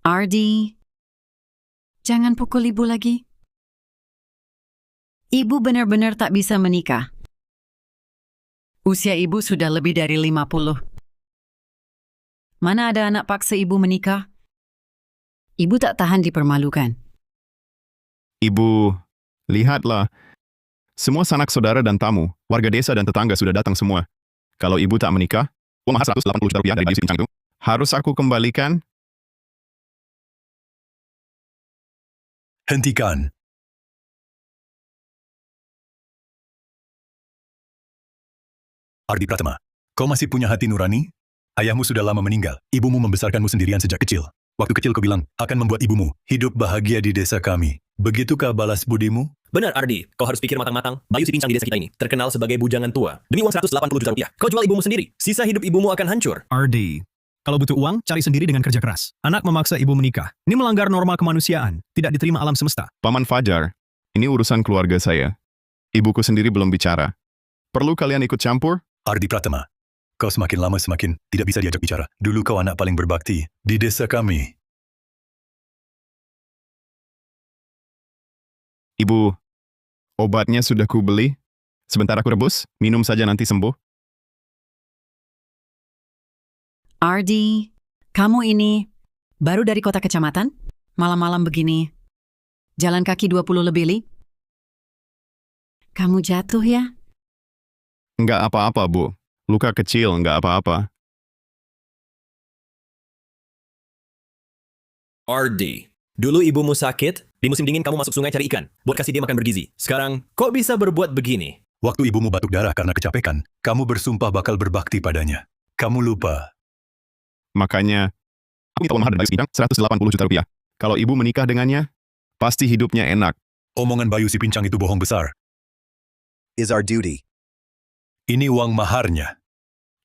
Ardi, jangan pukul ibu lagi. Ibu benar-benar tak bisa menikah. Usia ibu sudah lebih dari 50. Mana ada anak paksa ibu menikah? Ibu tak tahan dipermalukan. Ibu, lihatlah. Semua sanak saudara dan tamu, warga desa dan tetangga sudah datang semua. Kalau ibu tak menikah, uang mahar 180 juta rupiah dari Bayu si Pincang itu harus aku kembalikan. Hentikan. Ardi Pratama, kau masih punya hati nurani? Ayahmu sudah lama meninggal. Ibumu membesarkanmu sendirian sejak kecil. Waktu kecil kau bilang akan membuat ibumu hidup bahagia di desa kami. Begitukah balas budimu? Benar, Ardi. Kau harus pikir matang-matang. Bayu si Pincang di desa kita ini terkenal sebagai bujangan tua. Demi uang 180 juta rupiah, kau jual ibumu sendiri. Sisa hidup ibumu akan hancur. Ardi, kalau butuh uang, cari sendiri dengan kerja keras. Anak memaksa ibu menikah. Ini melanggar norma kemanusiaan. Tidak diterima alam semesta. Paman Fajar, ini urusan keluarga saya. Ibuku sendiri belum bicara. Perlu kalian ikut campur? Ardi Pratama, kau semakin lama semakin tidak bisa diajak bicara. Dulu kau anak paling berbakti di desa kami. Ibu, obatnya sudah kubeli. Sebentar aku rebus, minum saja nanti sembuh. Ardi, kamu ini baru dari kota kecamatan? Malam-malam begini. Jalan kaki 20 lebih, Li. Kamu jatuh ya? Enggak apa-apa, Bu. Luka kecil, enggak apa-apa. Ardi, dulu ibumu sakit, di musim dingin kamu masuk sungai cari ikan, buat kasih dia makan bergizi. Sekarang, kok bisa berbuat begini? Waktu ibumu batuk darah karena kecapekan, kamu bersumpah bakal berbakti padanya. Kamu lupa. Makanya, aku minta uang mahar dari Bayu si Pincang 180 juta rupiah. Kalau ibu menikah dengannya, pasti hidupnya enak. Omongan Bayu si Pincang itu bohong besar. Is our duty. Ini uang maharnya.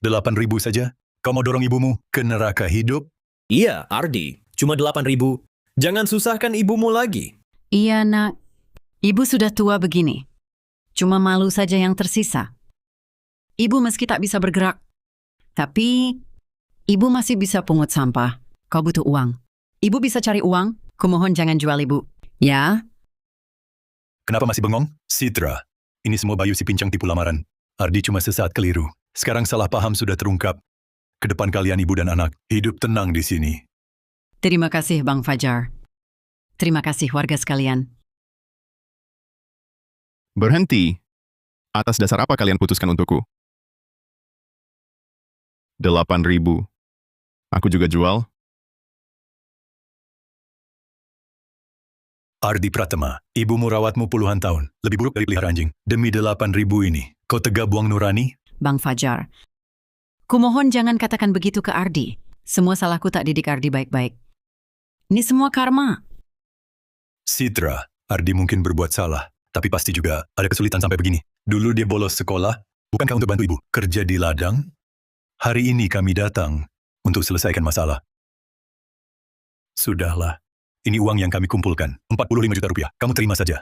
8.000 saja? Kau mau dorong ibumu ke neraka hidup? Iya, Ardi. Cuma 8.000. Jangan susahkan ibumu lagi. Iya, nak. Ibu sudah tua begini. Cuma malu saja yang tersisa. Ibu meski tak bisa bergerak. Tapi, ibu masih bisa pungut sampah. Kau butuh uang. Ibu bisa cari uang. Kumohon jangan jual ibu. Ya? Kenapa masih bengong? Citra, ini semua Bayu si Pincang tipu lamaran. Ardi cuma sesaat keliru. Sekarang salah paham sudah terungkap. Ke depan kalian ibu dan anak, hidup tenang di sini. Terima kasih, Bang Fajar. Terima kasih, warga sekalian. Berhenti. Atas dasar apa kalian putuskan untukku? 8.000. Aku juga jual. Ardi Pratama, ibumu rawatmu puluhan tahun. Lebih buruk dari pelihara anjing. Demi 8.000 ini, kau tega buang nurani? Bang Fajar, kumohon jangan katakan begitu ke Ardi. Semua salahku tak didik Ardi baik-baik. Ini semua karma. Citra, Ardi mungkin berbuat salah, tapi pasti juga ada kesulitan sampai begini. Dulu dia bolos sekolah, bukankah untuk bantu ibu kerja di ladang? Hari ini kami datang untuk selesaikan masalah. Sudahlah, ini uang yang kami kumpulkan, 45 juta rupiah. Kamu terima saja.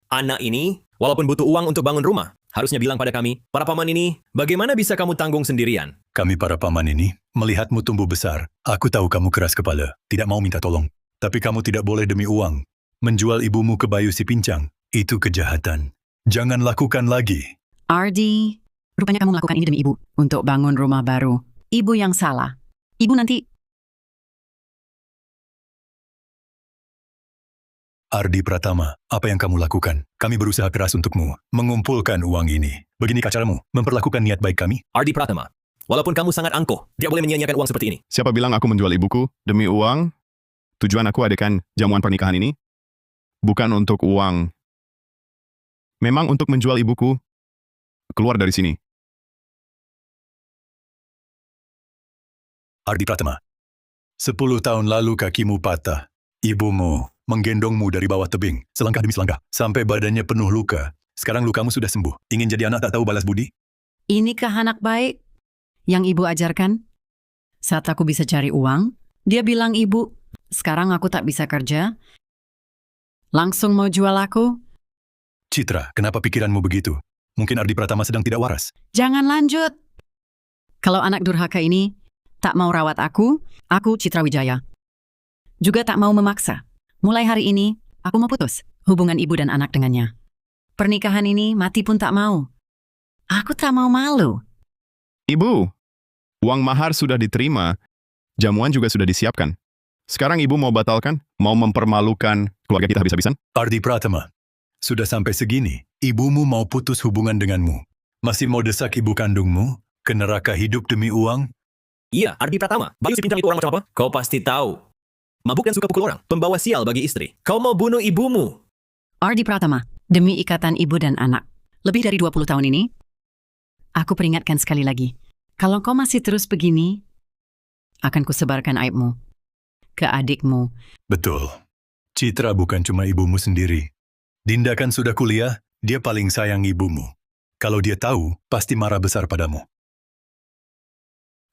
Anak ini, walaupun butuh uang untuk bangun rumah, harusnya bilang pada kami, para paman ini, bagaimana bisa kamu tanggung sendirian? Kami para paman ini, melihatmu tumbuh besar. Aku tahu kamu keras kepala, tidak mau minta tolong. Tapi kamu tidak boleh demi uang. Menjual ibumu ke Bayu si Pincang, itu kejahatan. Jangan lakukan lagi. Ardi, rupanya kamu melakukan ini demi ibu. Untuk bangun rumah baru. Ibu yang salah. Ibu nanti... Ardi Pratama, apa yang kamu lakukan? Kami berusaha keras untukmu, mengumpulkan uang ini. Beginikah caramu memperlakukan niat baik kami? Ardi Pratama, walaupun kamu sangat angkuh, tidak boleh menyia-nyiakan uang seperti ini. Siapa bilang aku menjual ibuku demi uang? Tujuan aku adakan jamuan pernikahan ini bukan untuk uang. Memang untuk menjual ibuku. Keluar dari sini. Ardi Pratama, 10 tahun lalu kakimu patah. Ibumu menggendongmu dari bawah tebing, selangkah demi selangkah, sampai badannya penuh luka. Sekarang lukamu sudah sembuh. Ingin jadi anak tak tahu balas budi? Inikah anak baik yang ibu ajarkan? Saat aku bisa cari uang, dia bilang ibu, sekarang aku tak bisa kerja. Langsung mau jual aku? Citra, kenapa pikiranmu begitu? Mungkin Ardi Pratama sedang tidak waras. Jangan lanjut. Kalau anak durhaka ini tak mau rawat aku Citra Wijaya. Juga tak mau memaksa. Mulai hari ini, aku mau putus hubungan ibu dan anak dengannya. Pernikahan ini mati pun tak mau. Aku tak mau malu. Ibu, uang mahar sudah diterima, jamuan juga sudah disiapkan. Sekarang ibu mau batalkan? Mau mempermalukan keluarga kita habis-habisan? Ardi Pratama, sudah sampai segini, ibumu mau putus hubungan denganmu. Masih mau desak ibu kandungmu ke neraka hidup demi uang? Iya, Ardi Pratama. Bayu si Pincang itu orang macam apa? Kau pasti tahu. Mabuk dan suka pukul orang. Pembawa sial bagi istri. Kau mau bunuh ibumu. Ardi Pratama, demi ikatan ibu dan anak. Lebih dari 20 tahun ini, aku peringatkan sekali lagi. Kalau kau masih terus begini, akan kusebarkan aibmu ke adikmu. Betul. Citra bukan cuma ibumu sendiri. Dinda kan sudah kuliah, dia paling sayang ibumu. Kalau dia tahu, pasti marah besar padamu.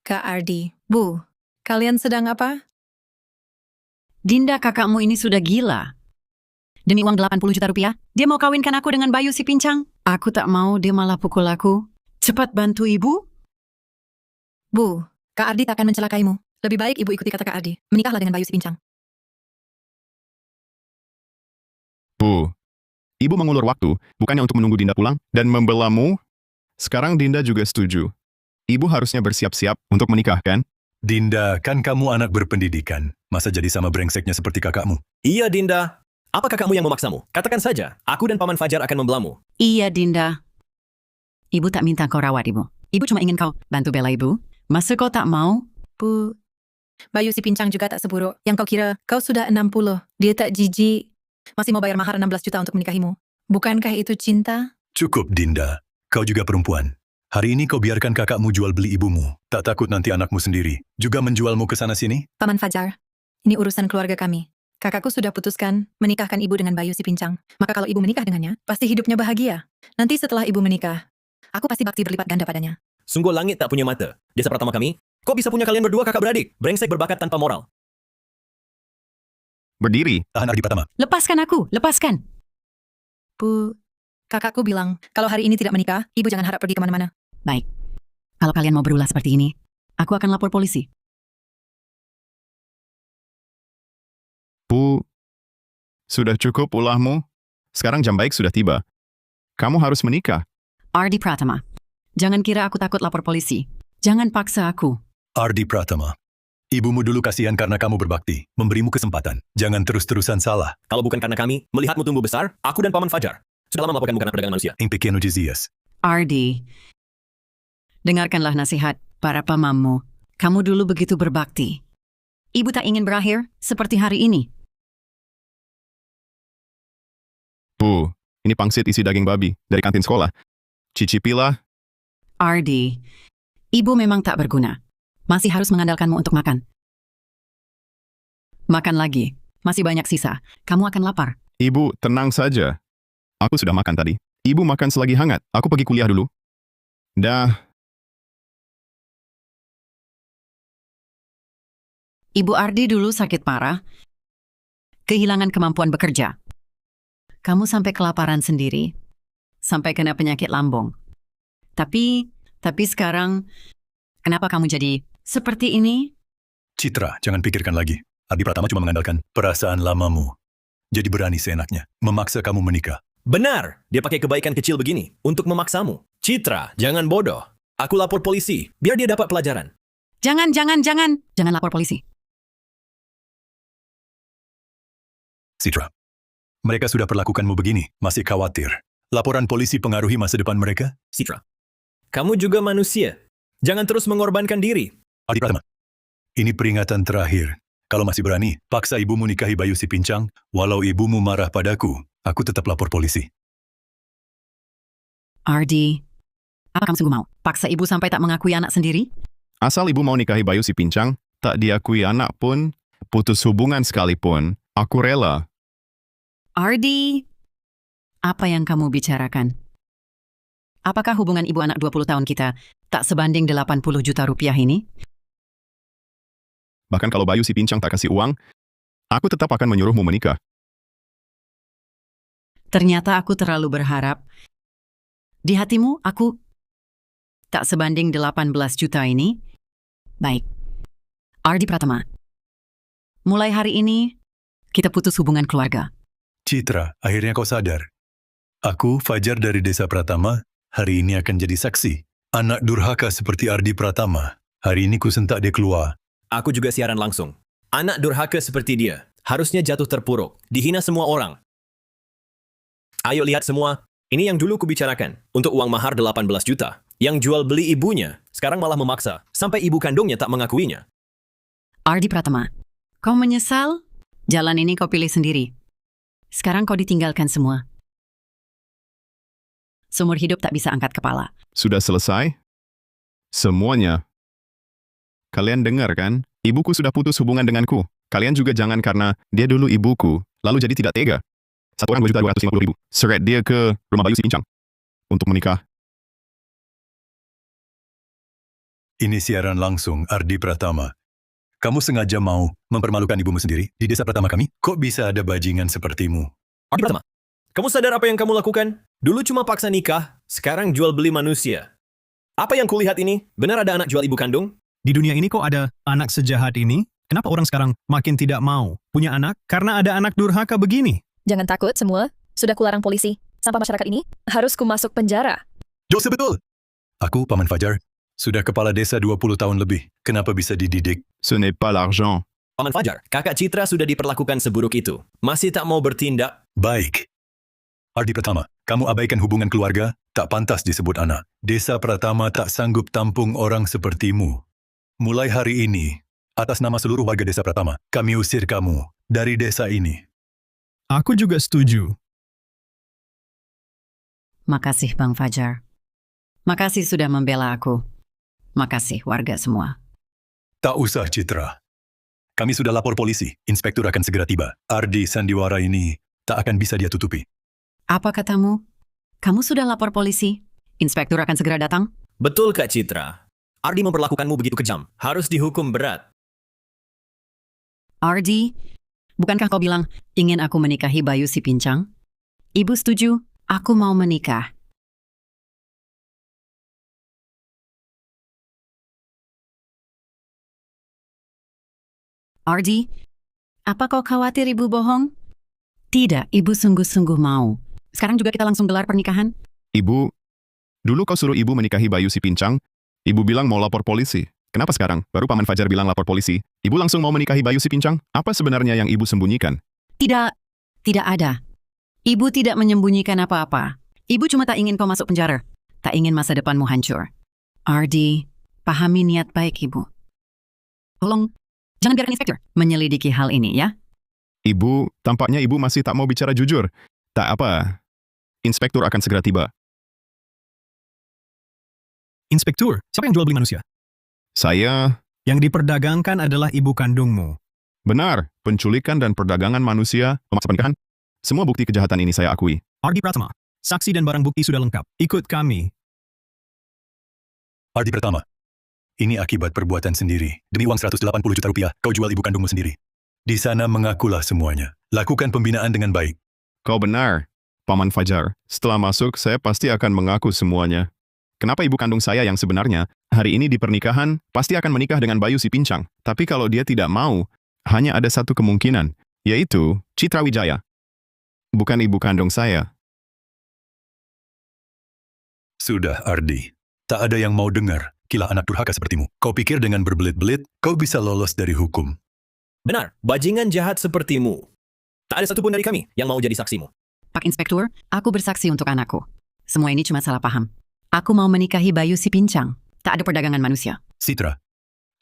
Kak Ardi, Bu, kalian sedang apa? Dinda kakakmu ini sudah gila. Demi uang 80 juta rupiah, dia mau kawinkan aku dengan Bayu si Pincang. Aku tak mau, dia malah pukul aku. Cepat bantu ibu. Bu, Kak Ardi tak akan mencelakaimu. Lebih baik ibu ikuti kata Kak Ardi. Menikahlah dengan Bayu si Pincang. Bu, ibu mengulur waktu, bukannya untuk menunggu Dinda pulang dan membelamu. Sekarang Dinda juga setuju. Ibu harusnya bersiap-siap untuk menikah, kan? Dinda, kan kamu anak berpendidikan. Masa jadi sama brengseknya seperti kakakmu? Iya, Dinda. Apa kakakmu yang memaksamu? Katakan saja, aku dan Paman Fajar akan membelamu. Iya, Dinda. Ibu tak minta kau rawat ibu. Ibu cuma ingin kau bantu bela ibu. Masa kau tak mau? Bu, Bayu si Pincang juga tak seburuk. Yang kau kira, kau sudah 60. Dia tak jijik. Masih mau bayar mahar 16 juta untuk menikahimu. Bukankah itu cinta? Cukup, Dinda. Kau juga perempuan. Hari ini kau biarkan kakakmu jual beli ibumu. Tak takut nanti anakmu sendiri juga menjualmu ke sana-sini? Paman Fajar, ini urusan keluarga kami. Kakakku sudah putuskan menikahkan ibu dengan Bayu si Pincang. Maka kalau ibu menikah dengannya, pasti hidupnya bahagia. Nanti setelah ibu menikah, aku pasti bakti berlipat ganda padanya. Sungguh langit tak punya mata. Desa pertama kami, kok bisa punya kalian berdua kakak beradik? Brengsek berbakat tanpa moral. Berdiri. Tahan Ardi Pratama. Lepaskan aku, lepaskan. Bu, kakakku bilang, kalau hari ini tidak menikah, ibu jangan harap pergi kemana-mana. Baik. Kalau kalian mau berulah seperti ini, aku akan lapor polisi. Bu, sudah cukup ulahmu. Sekarang jam baik sudah tiba. Kamu harus menikah. Ardi Pratama, jangan kira aku takut lapor polisi. Jangan paksa aku. Ardi Pratama. Ibumu dulu kasihan karena kamu berbakti, memberimu kesempatan. Jangan terus-terusan salah. Kalau bukan karena kami, melihatmu tumbuh besar, aku dan Paman Fajar sudah lama melakukan bukan perdagangan manusia. Em pequeno dizias. Ardi, dengarkanlah nasihat para pamanmu. Kamu dulu begitu berbakti. Ibu tak ingin berakhir seperti hari ini. Bu, ini pangsit isi daging babi dari kantin sekolah. Cicipilah. Ardi, ibu memang tak berguna. Masih harus mengandalkanmu untuk makan. Makan lagi. Masih banyak sisa. Kamu akan lapar. Ibu, tenang saja. Aku sudah makan tadi. Ibu makan selagi hangat. Aku pergi kuliah dulu. Dah. Ibu Ardi dulu sakit parah. Kehilangan kemampuan bekerja. Kamu sampai kelaparan sendiri. Sampai kena penyakit lambung. Tapi sekarang, kenapa kamu jadi seperti ini? Citra, jangan pikirkan lagi. Ardi Pratama cuma mengandalkan perasaan lamamu. Jadi berani seenaknya, memaksa kamu menikah. Benar, dia pakai kebaikan kecil begini untuk memaksamu. Citra, jangan bodoh. Aku lapor polisi, biar dia dapat pelajaran. Jangan. Jangan lapor polisi. Citra, mereka sudah perlakukanmu begini, masih khawatir. Laporan polisi pengaruhi masa depan mereka? Citra, kamu juga manusia. Jangan terus mengorbankan diri. Ardi Pratama, ini peringatan terakhir. Kalau masih berani, paksa ibumu nikahi Bayu si Pincang. Walau ibumu marah padaku, aku tetap lapor polisi. Ardi, apa kamu sungguh mau? Paksa ibu sampai tak mengakui anak sendiri? Asal ibu mau nikahi Bayu si Pincang, tak diakui anak pun, putus hubungan sekalipun, aku rela. Ardi, apa yang kamu bicarakan? Apakah hubungan ibu anak 20 tahun kita tak sebanding 80 juta rupiah ini? Bahkan kalau Bayu si Pincang tak kasih uang, aku tetap akan menyuruhmu menikah. Ternyata aku terlalu berharap. Di hatimu, aku tak sebanding 18 juta ini. Baik, Ardi Pratama, mulai hari ini, kita putus hubungan keluarga. Citra, akhirnya kau sadar. Aku, Fajar dari Desa Pratama, hari ini akan jadi saksi. Anak durhaka seperti Ardi Pratama. Hari ini ku sentak dia keluar. Aku juga siaran langsung. Anak durhaka seperti dia, harusnya jatuh terpuruk, dihina semua orang. Ayo lihat semua, ini yang dulu kubicarakan, untuk uang mahar 18 juta. Yang jual beli ibunya, sekarang malah memaksa, sampai ibu kandungnya tak mengakuinya. Ardi Pratama, kau menyesal? Jalan ini kau pilih sendiri. Sekarang kau ditinggalkan semua. Seumur hidup tak bisa angkat kepala. Sudah selesai? Semuanya. Kalian dengar kan? Ibuku sudah putus hubungan denganku. Kalian juga jangan karena dia dulu ibuku, lalu jadi tidak tega. Satu orang 2.250.000. Seret dia ke rumah Bayu si Pincang. Untuk menikah. Ini siaran langsung Ardi Pratama. Kamu sengaja mau mempermalukan ibumu sendiri di Desa Pratama kami? Kok bisa ada bajingan sepertimu? Ardi Pratama, kamu sadar apa yang kamu lakukan? Dulu cuma paksa nikah, sekarang jual beli manusia. Apa yang kulihat ini? Benar ada anak jual ibu kandung? Di dunia ini kok ada anak sejahat ini? Kenapa orang sekarang makin tidak mau punya anak? Karena ada anak durhaka begini. Jangan takut semua, sudah kularang polisi. Sampah masyarakat ini harus kumasuk penjara. Jose betul! Aku, Paman Fajar, sudah kepala desa 20 tahun lebih. Kenapa bisa dididik? Ce n'est pas l'argent. Paman Fajar, kakak Citra sudah diperlakukan seburuk itu. Masih tak mau bertindak? Baik. Ardi Pratama, kamu abaikan hubungan keluarga, tak pantas disebut anak. Desa Pratama tak sanggup tampung orang sepertimu. Mulai hari ini, atas nama seluruh warga Desa Pratama, kami usir kamu dari desa ini. Aku juga setuju. Makasih Bang Fajar. Makasih sudah membela aku. Makasih warga semua. Tak usah, Citra. Kami sudah lapor polisi, inspektur akan segera tiba. Ardi sandiwara ini tak akan bisa dia tutupi. Apa katamu? Kamu sudah lapor polisi? Inspektur akan segera datang? Betul Kak Citra. Ardi memperlakukanmu begitu kejam. Harus dihukum berat. Ardi, bukankah kau bilang ingin aku menikahi Bayu si Pincang? Ibu setuju, aku mau menikah. Ardi, apa kau khawatir ibu bohong? Tidak, ibu sungguh-sungguh mau. Sekarang juga kita langsung gelar pernikahan? Ibu, dulu kau suruh ibu menikahi Bayu si Pincang. Ibu bilang mau lapor polisi. Kenapa sekarang? Baru Paman Fajar bilang lapor polisi. Ibu langsung mau menikahi Bayu si Pincang? Apa sebenarnya yang ibu sembunyikan? Tidak, tidak ada. Ibu tidak menyembunyikan apa-apa. Ibu cuma tak ingin kau masuk penjara. Tak ingin masa depanmu hancur. Ardi, pahami niat baik ibu. Tolong, jangan biarkan inspektur menyelidiki hal ini ya. Ibu, tampaknya ibu masih tak mau bicara jujur. Tak apa. Inspektur akan segera tiba. Inspektur, siapa yang jual beli manusia? Saya, Yang diperdagangkan adalah ibu kandungmu. benar, penculikan dan perdagangan manusia, memaksa pernikahan. Semua bukti kejahatan ini saya akui. Ardi Pratama, saksi dan barang bukti sudah lengkap. Ikut kami. Ardi Pratama, ini akibat perbuatan sendiri. Demi uang 180 juta rupiah, kau jual ibu kandungmu sendiri. Di sana mengakulah semuanya. Lakukan pembinaan dengan baik. Kau benar, Paman Fajar. Setelah masuk, saya pasti akan mengaku semuanya. Kenapa ibu kandung saya yang sebenarnya, hari ini di pernikahan, pasti akan menikah dengan Bayu si Pincang. Tapi kalau dia tidak mau, hanya ada satu kemungkinan, yaitu Citra Wijaya. Bukan ibu kandung saya. Sudah, Ardi. Tak ada yang mau dengar kilah anak durhaka sepertimu. Kau pikir dengan berbelit-belit, kau bisa lolos dari hukum. Benar, bajingan jahat sepertimu. Tak ada satupun dari kami yang mau jadi saksimu. Pak Inspektur, aku bersaksi untuk anakku. Semua ini cuma salah paham. Aku mau menikahi Bayu si Pincang. Tak ada perdagangan manusia. Citra,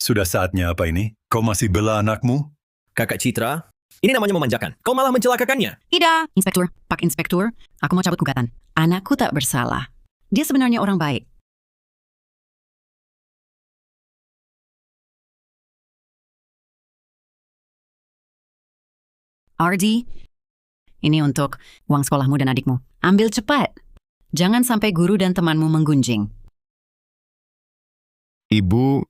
sudah saatnya apa ini? Kau masih bela anakmu? Kakak Citra, ini namanya memanjakan. Kau malah mencelakakannya. Tidak, Inspektur. Pak Inspektur, aku mau cabut gugatan. Anakku tak bersalah. Dia sebenarnya orang baik. Ardi, ini untuk uang sekolahmu dan adikmu. Ambil cepat. Jangan sampai guru dan temanmu menggunjing. Ibu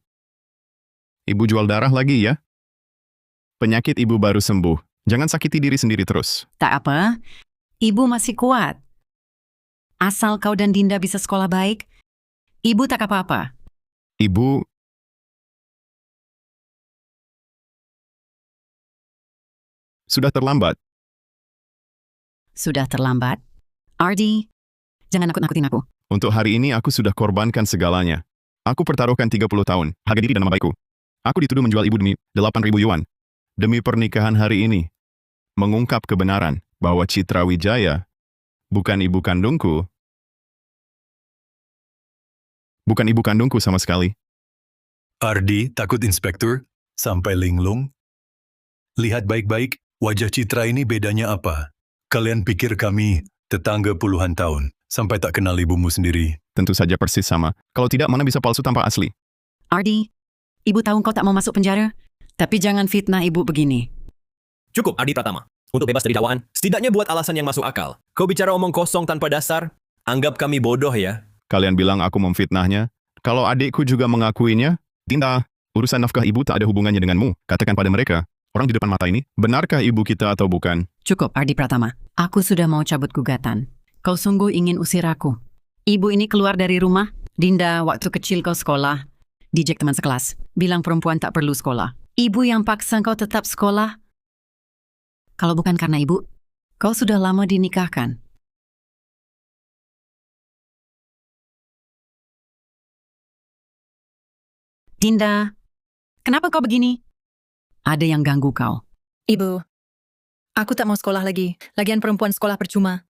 jual darah lagi ya? Penyakit ibu baru sembuh. Jangan sakiti diri sendiri terus. Tak apa, ibu masih kuat. Asal kau dan Dinda bisa sekolah baik, ibu tak apa-apa. Ibu Sudah terlambat. Sudah terlambat. Ardi, jangan nakut-nakutin aku. Untuk hari ini aku sudah korbankan segalanya. Aku pertaruhkan 30 tahun, harga diri dan nama baikku. Aku dituduh menjual ibu demi 8.000 yuan. Demi pernikahan hari ini. Mengungkap kebenaran bahwa Citra Wijaya bukan ibu kandungku. Bukan ibu kandungku sama sekali. Ardi, takut inspektur? Sampai linglung? Lihat baik-baik, wajah Citra ini bedanya apa? Kalian pikir kami tetangga puluhan tahun, sampai tak kenal ibumu sendiri? Tentu saja persis sama. Kalau tidak, mana bisa palsu tanpa asli? Ardi, ibu tahu kau tak mau masuk penjara, tapi jangan fitnah ibu begini. Cukup, Ardi Pratama. Untuk bebas dari dakwaan, setidaknya buat alasan yang masuk akal. Kau bicara omong kosong tanpa dasar, anggap kami bodoh ya. Kalian bilang aku memfitnahnya. Kalau adikku juga mengakuinya, Dinda, urusan nafkah ibu tak ada hubungannya denganmu. Katakan pada mereka, orang di depan mata ini, benarkah ibu kita atau bukan? Cukup, Ardi Pratama. Aku sudah mau cabut gugatan. Kau sungguh ingin usir aku. Ibu ini keluar dari rumah. Dinda, waktu kecil kau sekolah. Dijek teman sekelas. Bilang perempuan tak perlu sekolah. Ibu yang paksa kau tetap sekolah. Kalau bukan karena ibu, kau sudah lama dinikahkan. Dinda, kenapa kau begini? Ada yang ganggu kau. Ibu, aku tak mau sekolah lagi. Lagian perempuan sekolah percuma.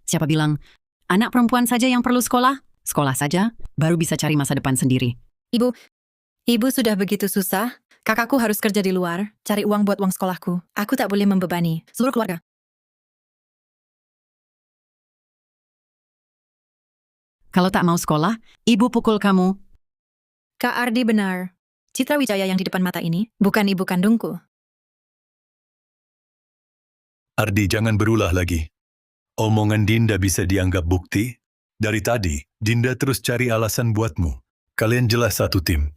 Siapa bilang, anak perempuan saja yang perlu sekolah? Sekolah saja, baru bisa cari masa depan sendiri. Ibu sudah begitu susah. Kakakku harus kerja di luar, cari uang buat uang sekolahku. Aku tak boleh membebani seluruh keluarga. Kalau tak mau sekolah, ibu pukul kamu. Kak Ardi benar. Citra Wijaya yang di depan mata ini bukan ibu kandungku. Ardi, jangan berulah lagi. Omongan Dinda bisa dianggap bukti? Dari tadi, Dinda terus cari alasan buatmu. Kalian jelas satu tim.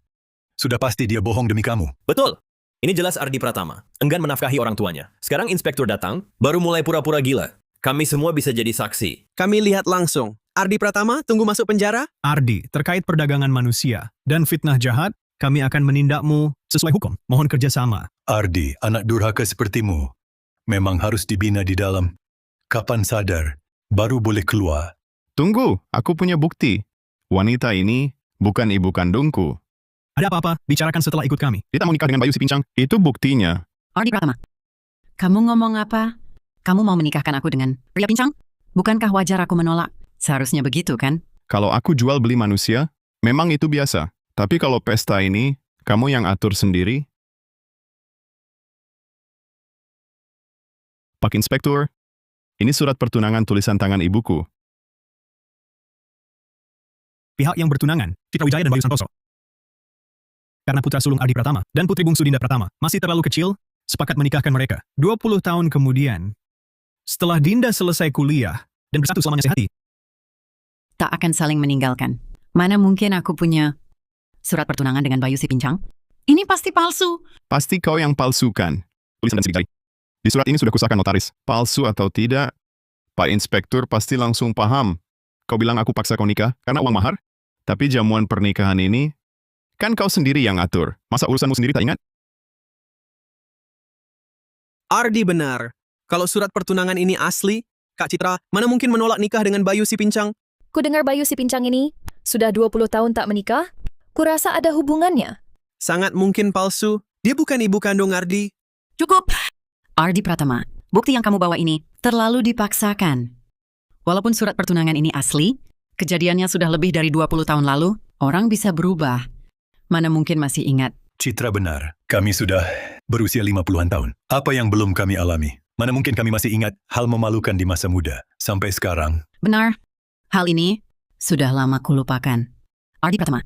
Sudah pasti dia bohong demi kamu. Betul. Ini jelas Ardi Pratama, enggan menafkahi orang tuanya. Sekarang inspektur datang, baru mulai pura-pura gila. Kami semua bisa jadi saksi. Kami lihat langsung. Ardi Pratama tunggu masuk penjara? Ardi, terkait perdagangan manusia dan fitnah jahat, kami akan menindakmu sesuai hukum. Mohon kerjasama. Ardi, anak durhaka sepertimu, memang harus dibina di dalam. Kapan sadar, baru boleh keluar. Tunggu, aku punya bukti. Wanita ini bukan ibu kandungku. Ada apa-apa, bicarakan setelah ikut kami. Dia tak mau nikah dengan Bayu si Pincang. Itu buktinya. Ardi Pratama, kamu ngomong apa? Kamu mau menikahkan aku dengan pria pincang? Bukankah wajar aku menolak? Seharusnya begitu, kan? Kalau aku jual beli manusia, memang itu biasa. Tapi kalau pesta ini, kamu yang atur sendiri. Pak Inspektur, ini surat pertunangan tulisan tangan ibuku. Pihak yang bertunangan, Citra Wijaya dan Bayu Santoso. Karena putra sulung Ardi Pratama dan putri bungsu Dinda Pratama masih terlalu kecil, sepakat menikahkan mereka. 20 tahun kemudian, setelah Dinda selesai kuliah dan bersatu selamanya sehati, Tak akan saling meninggalkan. Mana mungkin aku punya surat pertunangan dengan Bayu si Pincang? Ini pasti palsu. Pasti kau yang palsukan. Tulisan dan sidik jari. Di surat ini sudah kusahkan notaris. Palsu atau tidak, Pak Inspektur pasti langsung paham. Kau bilang aku paksa kau nikah karena uang mahar? Tapi jamuan pernikahan ini, kan kau sendiri yang atur. Masa urusanmu sendiri tak ingat? Ardi benar. Kalau surat pertunangan ini asli, Kak Citra, mana mungkin menolak nikah dengan Bayu si Pincang? Ku dengar Bayu si Pincang ini sudah 20 tahun tak menikah. Kurasa ada hubungannya. Sangat mungkin palsu. Dia bukan ibu kandung Ardi. Cukup. Ardi Pratama, bukti yang kamu bawa ini terlalu dipaksakan. Walaupun surat pertunangan ini asli, kejadiannya sudah lebih dari 20 tahun lalu, orang bisa berubah. Mana mungkin masih ingat. Citra benar, kami sudah berusia 50-an tahun. Apa yang belum kami alami? Mana mungkin kami masih ingat hal memalukan di masa muda. Sampai sekarang, Benar. Hal ini sudah lama kulupakan. Ardi Pratama,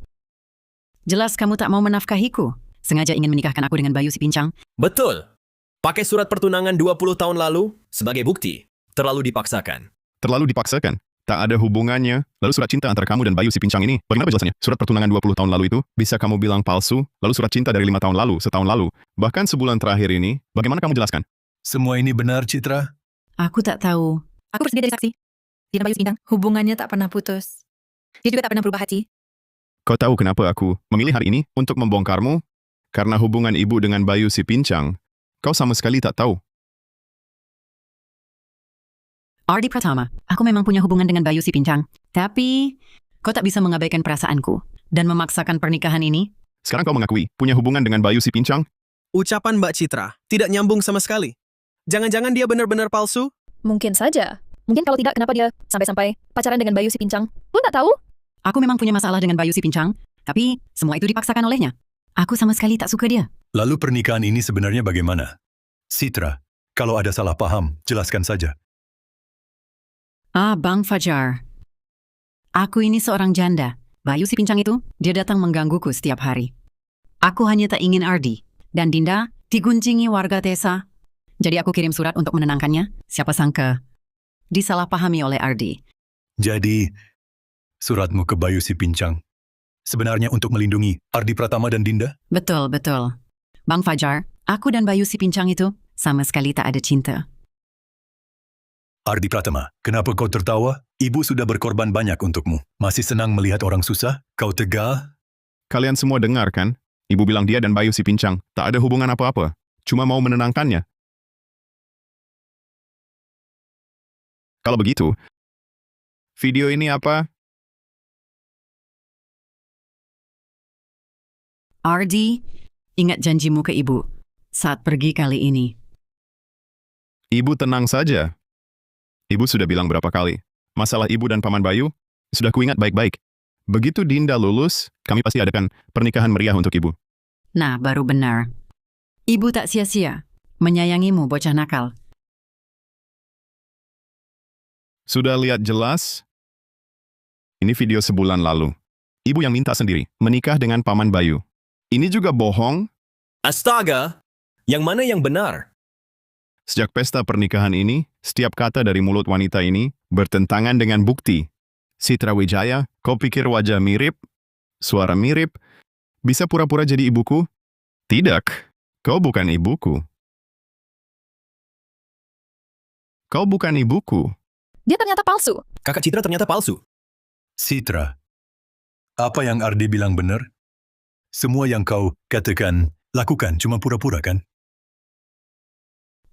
jelas kamu tak mau menafkahiku. Sengaja ingin menikahkan aku dengan Bayu si Pincang. Betul. Pakai surat pertunangan 20 tahun lalu sebagai bukti. Terlalu dipaksakan. Terlalu dipaksakan. Tak ada hubungannya. Lalu surat cinta antara kamu dan Bayu si Pincang ini, bagaimana penjelasannya? Surat pertunangan 20 tahun lalu itu, bisa kamu bilang palsu, lalu surat cinta dari 5 tahun lalu, setahun lalu, bahkan sebulan terakhir ini, bagaimana kamu jelaskan? semua ini benar, Citra? Aku tak tahu. Aku bersedia dari saksi. Dinda Bayu si Pincang, hubungannya tak pernah putus. Dia juga tak pernah berubah hati. Kau tahu kenapa aku memilih hari ini untuk membongkarmu? Karena hubungan ibu dengan Bayu si Pincang Kau sama sekali tak tahu. Ardi Pratama, aku memang punya hubungan dengan Bayu si Pincang. Tapi, kau tak bisa mengabaikan perasaanku dan memaksakan pernikahan ini? Sekarang kau mengakui punya hubungan dengan Bayu si Pincang? Ucapan Mbak Citra tidak nyambung sama sekali. Jangan-jangan dia benar-benar palsu? Mungkin saja. Mungkin kalau tidak, kenapa dia sampai-sampai pacaran dengan Bayu si Pincang? Pun tak tahu. Aku memang punya masalah dengan Bayu si Pincang, tapi semua itu dipaksakan olehnya. Aku sama sekali tak suka dia. Lalu pernikahan ini sebenarnya bagaimana? Citra, kalau ada salah paham, jelaskan saja. Bang Fajar. Aku ini seorang janda. Bayu si Pincang itu, dia datang menggangguku setiap hari. Aku hanya tak ingin Ardi dan Dinda diguncingi warga desa. Jadi aku kirim surat untuk menenangkannya. Siapa sangka disalahpahami oleh Ardi. Jadi, suratmu ke Bayu si Pincang sebenarnya untuk melindungi Ardi Pratama dan Dinda? Betul, betul. Bang Fajar, aku dan Bayu si Pincang itu sama sekali tak ada cinta. Ardi Pratama, kenapa kau tertawa? Ibu sudah berkorban banyak untukmu. Masih senang melihat orang susah? Kau tegar? Kalian semua dengar kan? Ibu bilang dia dan Bayu si Pincang tak ada hubungan apa-apa. Cuma mau menenangkannya. Kalau begitu, video ini apa? Ardi, ingat janjimu ke ibu saat pergi kali ini. Ibu tenang saja. Ibu sudah bilang berapa kali. Masalah ibu dan Paman Bayu sudah kuingat baik-baik. Begitu Dinda lulus, kami pasti adakan pernikahan meriah untuk ibu. Nah, baru benar. Ibu tak sia-sia menyayangimu, bocah nakal. Sudah lihat jelas? Ini video sebulan lalu. Ibu yang minta sendiri menikah dengan Paman Bayu. Ini juga bohong. Astaga! Yang mana yang benar? Sejak pesta pernikahan ini, setiap kata dari mulut wanita ini bertentangan dengan bukti. Citra Wijaya, kau pikir wajah mirip, suara mirip, bisa pura-pura jadi ibuku? Tidak, kau bukan ibuku. Kau bukan ibuku. Dia ternyata palsu. Kakak Citra ternyata palsu. Citra, apa yang Ardi bilang benar? Semua yang kau katakan, lakukan cuma pura-pura kan?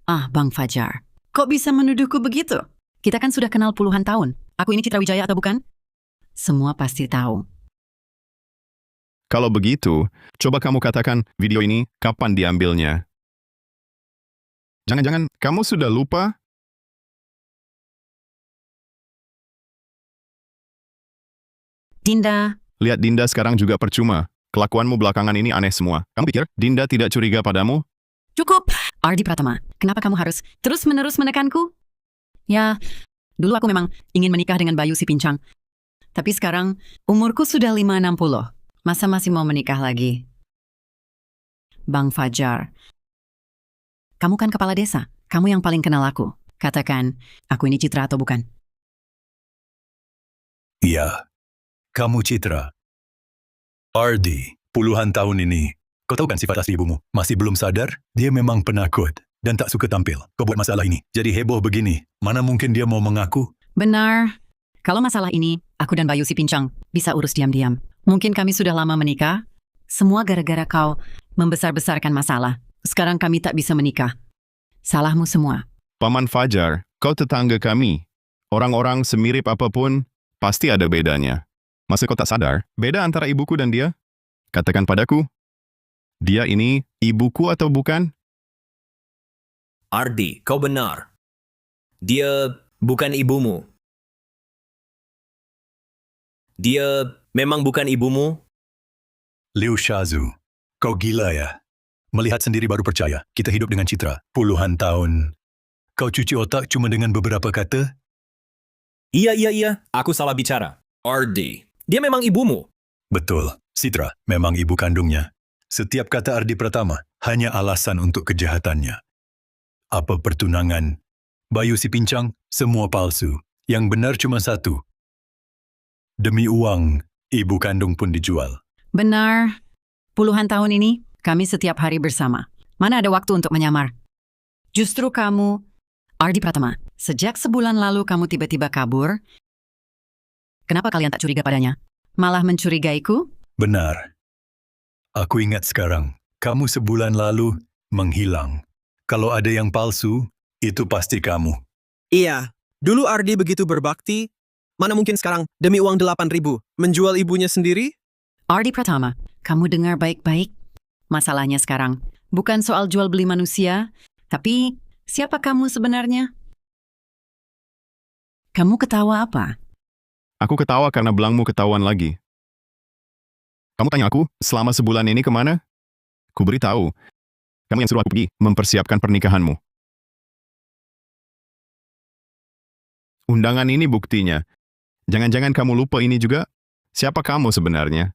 Bang Fajar, kok bisa menuduhku begitu? Kita kan sudah kenal puluhan tahun. Aku ini Citra Wijaya atau bukan? Semua pasti tahu. Kalau begitu, coba kamu katakan video ini kapan diambilnya. Jangan-jangan kamu sudah lupa? Dinda, Lihat Dinda sekarang juga percuma. Kelakuanmu belakangan ini aneh semua. Kamu pikir Dinda tidak curiga padamu? cukup! Ardi Pratama, kenapa kamu harus terus-menerus menekanku? Ya, dulu aku memang ingin menikah dengan Bayu si Pincang. Tapi sekarang, umurku sudah 560. Masa masih mau menikah lagi? Bang Fajar, kamu kan kepala desa. Kamu yang paling kenal aku. Katakan, aku ini Citra atau bukan? Iya, kamu Citra. Ardi, puluhan tahun ini, kau tahu kan sifat asli ibumu? Masih belum sadar, dia memang penakut dan tak suka tampil. Kau buat masalah ini, jadi heboh begini. Mana mungkin dia mau mengaku? Benar. Kalau masalah ini, aku dan Bayu si Pincang bisa urus diam-diam. Mungkin kami sudah lama menikah. Semua gara-gara kau membesar-besarkan masalah. Sekarang kami tak bisa menikah. Salahmu semua. Paman Fajar, kau tetangga kami. Orang-orang semirip apapun, pasti ada bedanya. Masa kau tak sadar beda antara ibuku dan dia? Katakan padaku, dia ini ibuku atau bukan? Ardi, kau benar. Dia bukan ibumu. Dia memang bukan ibumu? Liu Shazu, kau gila ya? Melihat sendiri baru percaya, kita hidup dengan Citra puluhan tahun. Kau cuci otak cuma dengan beberapa kata? Iya. Aku salah bicara. Ardi, dia memang ibumu. Betul, Citra memang ibu kandungnya. Setiap kata Ardi Pratama hanya alasan untuk kejahatannya. Apa pertunangan? Bayu si Pincang, semua palsu. Yang benar cuma satu. Demi uang, ibu kandung pun dijual. Benar. Puluhan tahun ini, kami setiap hari bersama. Mana ada waktu untuk menyamar? Justru kamu, Ardi Pratama, sejak sebulan lalu kamu tiba-tiba kabur. Kenapa kalian tak curiga padanya? Malah mencurigaiku? Benar. Aku ingat sekarang, kamu sebulan lalu menghilang. Kalau ada yang palsu, itu pasti kamu. Iya, dulu Ardi begitu berbakti. Mana mungkin sekarang demi uang 8.000 menjual ibunya sendiri? Ardi Pratama, kamu dengar baik-baik. Masalahnya sekarang bukan soal jual beli manusia, tapi siapa kamu sebenarnya? Kamu ketawa apa? Aku ketawa karena belangmu ketahuan lagi. Kamu tanya aku, selama sebulan ini kemana? Ku beritahu. Kamu yang suruh aku pergi mempersiapkan pernikahanmu. Undangan ini buktinya. Jangan-jangan kamu lupa ini juga? Siapa kamu sebenarnya?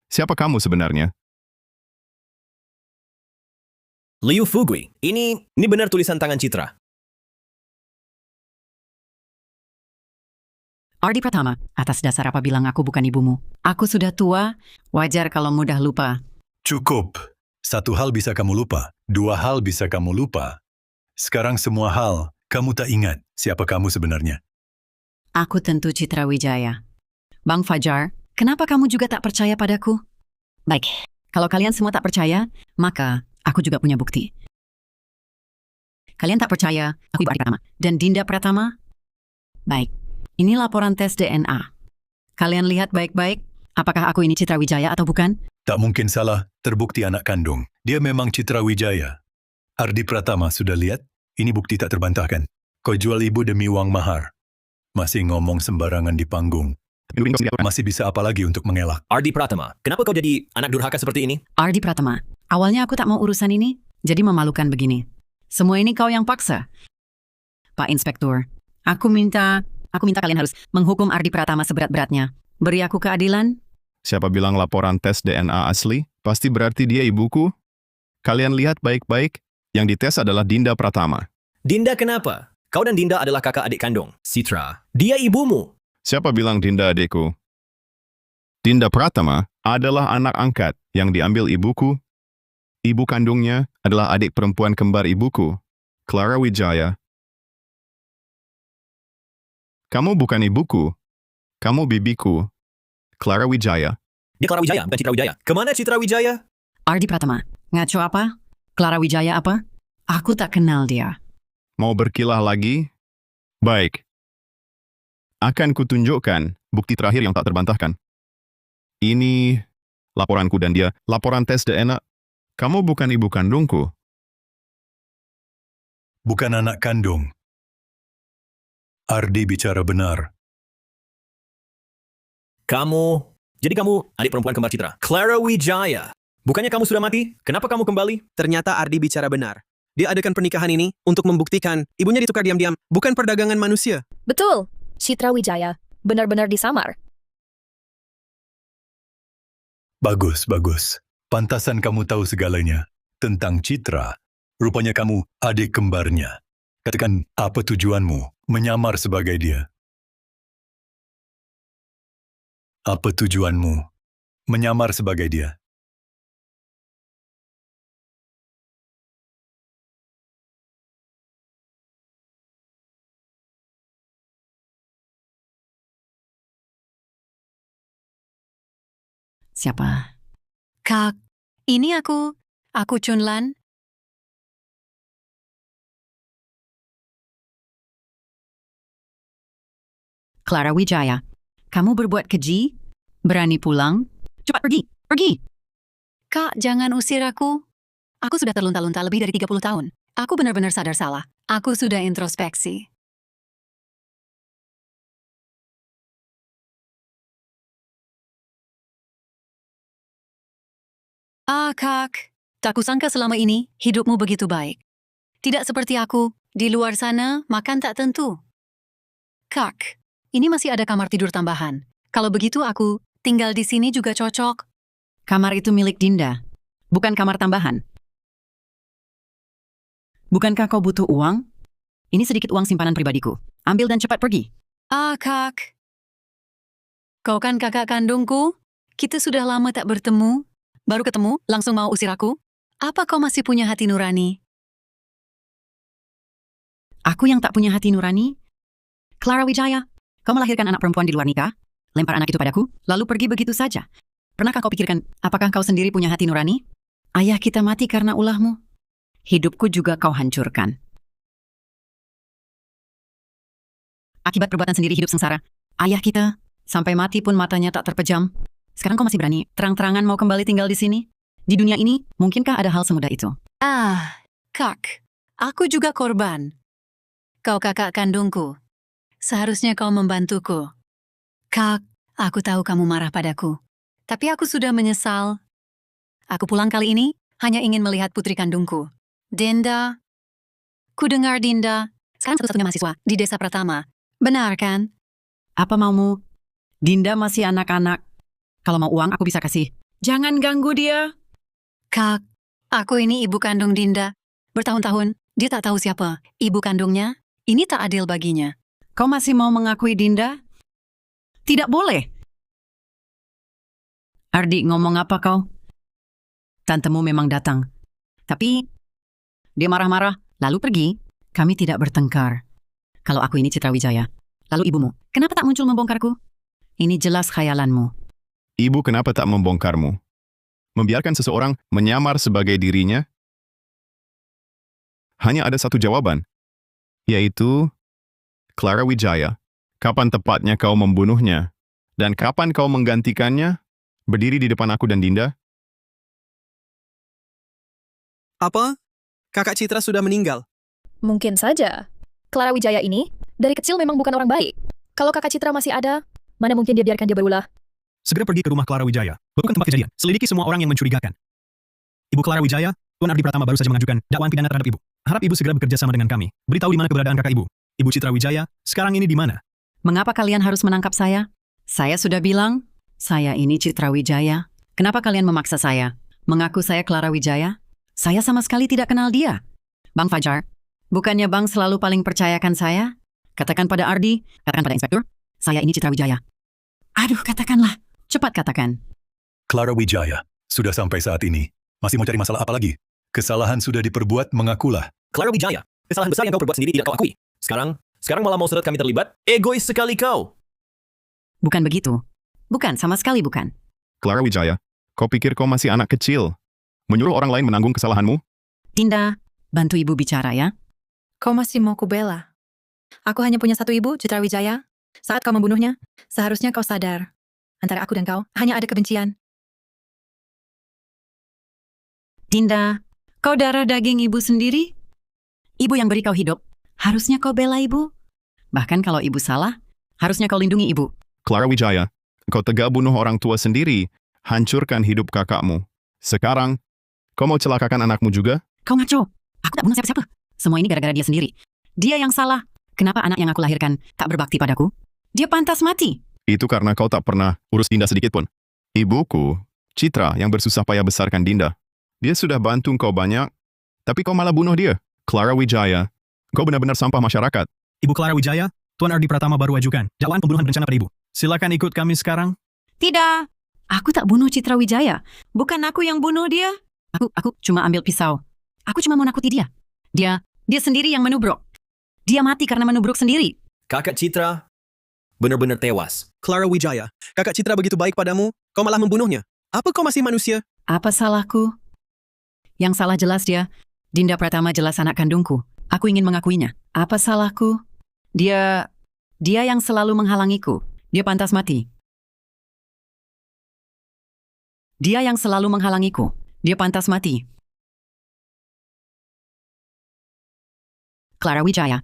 Siapa kamu sebenarnya? Liu Fugui, ini benar tulisan tangan Citra. Ardi Pratama, atas dasar apa bilang aku bukan ibumu? Aku sudah tua, wajar kalau mudah lupa. Cukup. Satu hal bisa kamu lupa. Dua hal bisa kamu lupa. Sekarang semua hal, kamu tak ingat siapa kamu sebenarnya. Aku tentu Citra Wijaya. Bang Fajar, kenapa kamu juga tak percaya padaku? Baik, kalau kalian semua tak percaya, maka aku juga punya bukti. Kalian tak percaya, aku Ibu Ardi Pratama. Dan Dinda Pratama? Baik, ini laporan tes DNA. Kalian lihat baik-baik, apakah aku ini Citra Wijaya atau bukan? Tak mungkin salah, terbukti anak kandung. Dia memang Citra Wijaya. Ardi Pratama, sudah lihat? Ini bukti tak terbantahkan. Kau jual ibu demi uang mahar. Masih ngomong sembarangan di panggung. Masih bisa apa lagi untuk mengelak? Ardi Pratama, kenapa kau jadi anak durhaka seperti ini? Ardi Pratama, awalnya aku tak mau urusan ini, jadi memalukan begini. Semua ini kau yang paksa. Pak Inspektur, aku minta kalian harus menghukum Ardi Pratama seberat-beratnya. Beri aku keadilan. Siapa bilang laporan tes DNA asli? Pasti berarti dia ibuku? Kalian lihat baik-baik, yang dites adalah Dinda Pratama. Dinda kenapa? Kau dan Dinda adalah kakak adik kandung. Citra, dia ibumu. Siapa bilang Dinda adikku? Dinda Pratama adalah anak angkat yang diambil ibuku. Ibu kandungnya adalah adik perempuan kembar ibuku, Clara Wijaya. Kamu bukan ibuku. Kamu bibiku, Clara Wijaya. Dia Clara Wijaya, bukan Citra Wijaya. Kemana Citra Wijaya? Ardi Pratama, ngaco apa? Clara Wijaya apa? Aku tak kenal dia. Mau berkilah lagi? Baik. Akan kutunjukkan bukti terakhir yang tak terbantahkan. Ini laporanku dan dia, laporan tes DNA. Kamu bukan ibu kandungku. Bukan anak kandung. Ardi bicara benar. Jadi kamu adik perempuan kembar Citra. Clara Wijaya. Bukannya kamu sudah mati? Kenapa kamu kembali? Ternyata Ardi bicara benar. Dia adakan pernikahan ini untuk membuktikan ibunya ditukar diam-diam, bukan perdagangan manusia. Betul, Citra Wijaya benar-benar disamar. Bagus, bagus. Pantasan kamu tahu segalanya tentang Citra. Rupanya kamu adik kembarnya. Katakan, apa tujuanmu menyamar sebagai dia? Apa tujuanmu menyamar sebagai dia? Siapa? Kak, ini aku Chunlan. Clara Wijaya. Kamu berbuat keji? Berani pulang? Cepat pergi! Pergi! Kak, jangan usir aku. Aku sudah terlunta-lunta lebih dari 30 tahun. Aku benar-benar sadar salah. Aku sudah introspeksi. Kak. Tak kusangka selama ini hidupmu begitu baik. Tidak seperti aku, di luar sana makan tak tentu. Kak, ini masih ada kamar tidur tambahan. Kalau begitu aku tinggal di sini juga cocok. Kamar itu milik Dinda, bukan kamar tambahan. Bukankah kau butuh uang? Ini sedikit uang simpanan pribadiku. Ambil dan cepat pergi. Kak. Kau kan kakak kandungku? Kita sudah lama tak bertemu. Baru ketemu, langsung mau usir aku? Apa kau masih punya hati nurani? Aku yang tak punya hati nurani? Clara Wijaya, kau melahirkan anak perempuan di luar nikah? Lempar anak itu padaku, lalu pergi begitu saja. Pernahkah kau pikirkan, apakah kau sendiri punya hati nurani? Ayah kita mati karena ulahmu. Hidupku juga kau hancurkan. Akibat perbuatan sendiri hidup sengsara. Ayah kita sampai mati pun matanya tak terpejam. Sekarang kau masih berani terang-terangan mau kembali tinggal di sini? Di dunia ini, mungkinkah ada hal semudah itu? Kak, aku juga korban. Kau kakak kandungku. Seharusnya kau membantuku. Kak, aku tahu kamu marah padaku. Tapi aku sudah menyesal. Aku pulang kali ini hanya ingin melihat putri kandungku. Dinda. Ku dengar Dinda sekarang satu-satunya mahasiswa di desa Pratama. Benar kan? Apa maumu? Dinda masih anak-anak. Kalau mau uang, aku bisa kasih. Jangan ganggu dia. Kak, aku ini ibu kandung Dinda. Bertahun-tahun, dia tak tahu siapa ibu kandungnya. Ini tak adil baginya. Kau masih mau mengakui Dinda? Tidak boleh. Ardi, ngomong apa kau? Tantemu memang datang. Tapi, dia marah-marah, lalu pergi. Kami tidak bertengkar. Kalau aku ini Citra Wijaya. Lalu ibumu, kenapa tak muncul membongkarku? Ini jelas khayalanmu. Ibu kenapa tak membongkarmu? Membiarkan seseorang menyamar sebagai dirinya? Hanya ada satu jawaban, yaitu Clara Wijaya. Kapan tepatnya kau membunuhnya? Dan kapan kau menggantikannya? Berdiri di depan aku dan Dinda? Apa? Kakak Citra sudah meninggal. Mungkin saja. Clara Wijaya ini dari kecil memang bukan orang baik. Kalau kakak Citra masih ada, mana mungkin dia biarkan dia berulah. Segera pergi ke rumah Clara Wijaya. Bukan tempat kejadian. Selidiki semua orang yang mencurigakan. Ibu Clara Wijaya, Tuan Ardi Pratama baru saja mengajukan dakwaan pidana terhadap ibu. Harap ibu segera bekerja sama dengan kami. Beritahu di mana keberadaan kakak ibu. Ibu Citra Wijaya, sekarang ini di mana? Mengapa kalian harus menangkap saya? Saya sudah bilang, saya ini Citra Wijaya. Kenapa kalian memaksa saya? Mengaku saya Clara Wijaya? Saya sama sekali tidak kenal dia. Bang Fajar, bukannya Bang selalu paling percayakan saya? Katakan pada Ardi, katakan pada Inspektur, saya ini Citra Wijaya. Aduh, katakanlah. Cepat katakan. Clara Wijaya, sudah sampai saat ini. Masih mau cari masalah apa lagi? Kesalahan sudah diperbuat, mengakulah. Clara Wijaya, kesalahan besar yang kau perbuat sendiri tidak kau akui. Sekarang malah mau surat kami terlibat? Egois sekali kau. Bukan begitu. Bukan, sama sekali bukan. Clara Wijaya, kau pikir kau masih anak kecil? Menyuruh orang lain menanggung kesalahanmu? Dinda, bantu ibu bicara ya. Kau masih mau kubela? Aku hanya punya satu ibu, Citra Wijaya. Saat kau membunuhnya, seharusnya kau sadar. Antara aku dan kau, hanya ada kebencian. Dinda, kau darah daging ibu sendiri? Ibu yang beri kau hidup, harusnya kau bela ibu. Bahkan kalau ibu salah, harusnya kau lindungi ibu. Clara Wijaya, kau tega bunuh orang tua sendiri, hancurkan hidup kakakmu. Sekarang, kau mau celakakan anakmu juga? Kau ngaco. Aku tak bunuh siapa-siapa. Semua ini gara-gara dia sendiri. Dia yang salah. Kenapa anak yang aku lahirkan tak berbakti padaku? Dia pantas mati. Itu karena kau tak pernah urus Dinda sedikit pun. Ibuku, Citra, yang bersusah payah besarkan Dinda. Dia sudah bantu kau banyak, tapi kau malah bunuh dia. Clara Wijaya, kau benar-benar sampah masyarakat. Ibu Clara Wijaya, Tuan Ardi Pratama baru ajukan dakwaan pembunuhan berencana pada ibu. Silakan ikut kami sekarang. Tidak. Aku tak bunuh Citra Wijaya. Bukan aku yang bunuh dia. Aku cuma ambil pisau. Aku cuma mau nakuti dia. Dia sendiri yang menubruk. Dia mati karena menubruk sendiri. Kakak Citra benar-benar tewas. Clara Wijaya, kakak Citra begitu baik padamu, kau malah membunuhnya. Apa kau masih manusia? Apa salahku? Yang salah jelas dia. Dinda Pratama jelas anak kandungku. Aku ingin mengakuinya. Apa salahku? Dia yang selalu menghalangiku. Dia pantas mati. Dia yang selalu menghalangiku. Dia pantas mati. Clara Wijaya,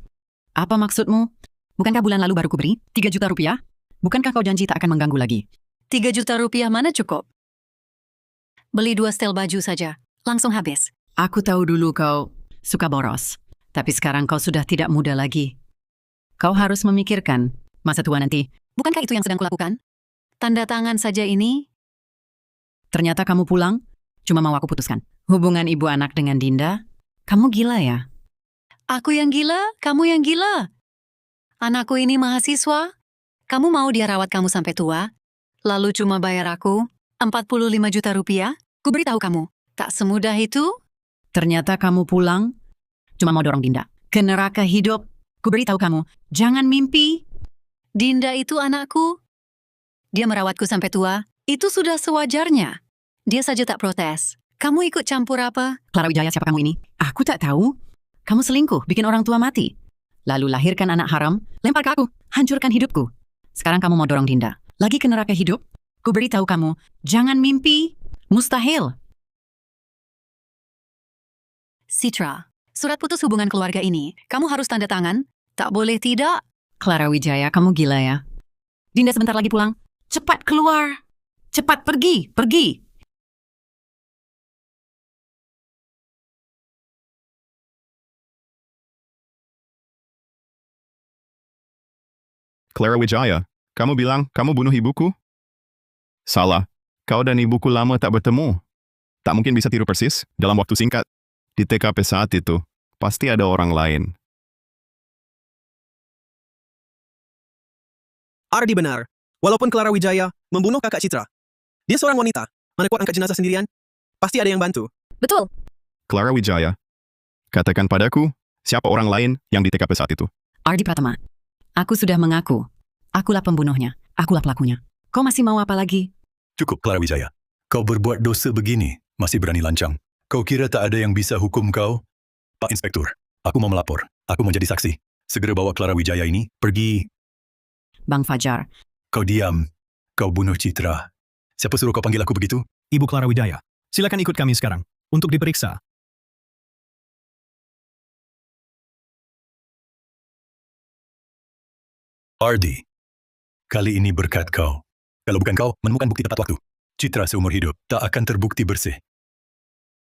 apa maksudmu? Bukankah bulan lalu baru kuberi 3 juta rupiah? Bukankah kau janji tak akan mengganggu lagi? 3 juta rupiah mana cukup? Beli 2 setel baju saja. Langsung habis. Aku tahu dulu kau suka boros. Tapi sekarang kau sudah tidak muda lagi. Kau harus memikirkan masa tua nanti. Bukankah itu yang sedang kulakukan? Tanda tangan saja ini. Ternyata kamu pulang, cuma mau aku putuskan. Hubungan ibu anak dengan Dinda, kamu gila ya? Aku yang gila, kamu yang gila. Anakku ini mahasiswa. Kamu mau dia rawat kamu sampai tua? Lalu cuma bayar aku 45 juta rupiah? Ku beritahu kamu, tak semudah itu. Ternyata kamu pulang, cuma mau dorong Dinda ke neraka hidup. Ku beritahu kamu, jangan mimpi. Dinda itu anakku. Dia merawatku sampai tua. Itu sudah sewajarnya. Dia saja tak protes. Kamu ikut campur apa? Clara Wijaya, siapa kamu ini? Aku tak tahu. Kamu selingkuh, bikin orang tua mati. Lalu lahirkan anak haram, lempar ke aku, hancurkan hidupku. Sekarang kamu mau dorong Dinda. Lagi ke neraka hidup? Ku beritahu kamu, jangan mimpi. Mustahil. Citra, surat putus hubungan keluarga ini, kamu harus tanda tangan. Tak boleh tidak. Clara Wijaya, kamu gila ya. Dinda sebentar lagi pulang. Cepat keluar. Cepat pergi, pergi. Clara Wijaya, kamu bilang kamu bunuh ibuku? Salah. Kau dan ibuku lama tak bertemu. Tak mungkin bisa tiru persis dalam waktu singkat. Di TKP saat itu, pasti ada orang lain. Ardi benar. Walaupun Clara Wijaya membunuh kakak Citra, dia seorang wanita. Mana kuat angkat jenazah sendirian? Pasti ada yang bantu. Betul. Clara Wijaya, katakan padaku, siapa orang lain yang di TKP saat itu? Ardi Pratama, aku sudah mengaku. Akulah pembunuhnya. Akulah pelakunya. Kau masih mau apa lagi? Cukup, Clara Wijaya. Kau berbuat dosa begini, masih berani lancang. Kau kira tak ada yang bisa hukum kau? Pak Inspektur, aku mau melapor. Aku mau jadi saksi. Segera bawa Clara Wijaya ini pergi. Bang Fajar, Kau diam. Kau bunuh Citra. Siapa suruh kau panggil aku begitu? Ibu Clara Wijaya, silakan ikut kami sekarang untuk diperiksa. Ardi, kali ini berkat kau. Kalau bukan kau, menemukan bukti tepat waktu. Citra seumur hidup tak akan terbukti bersih.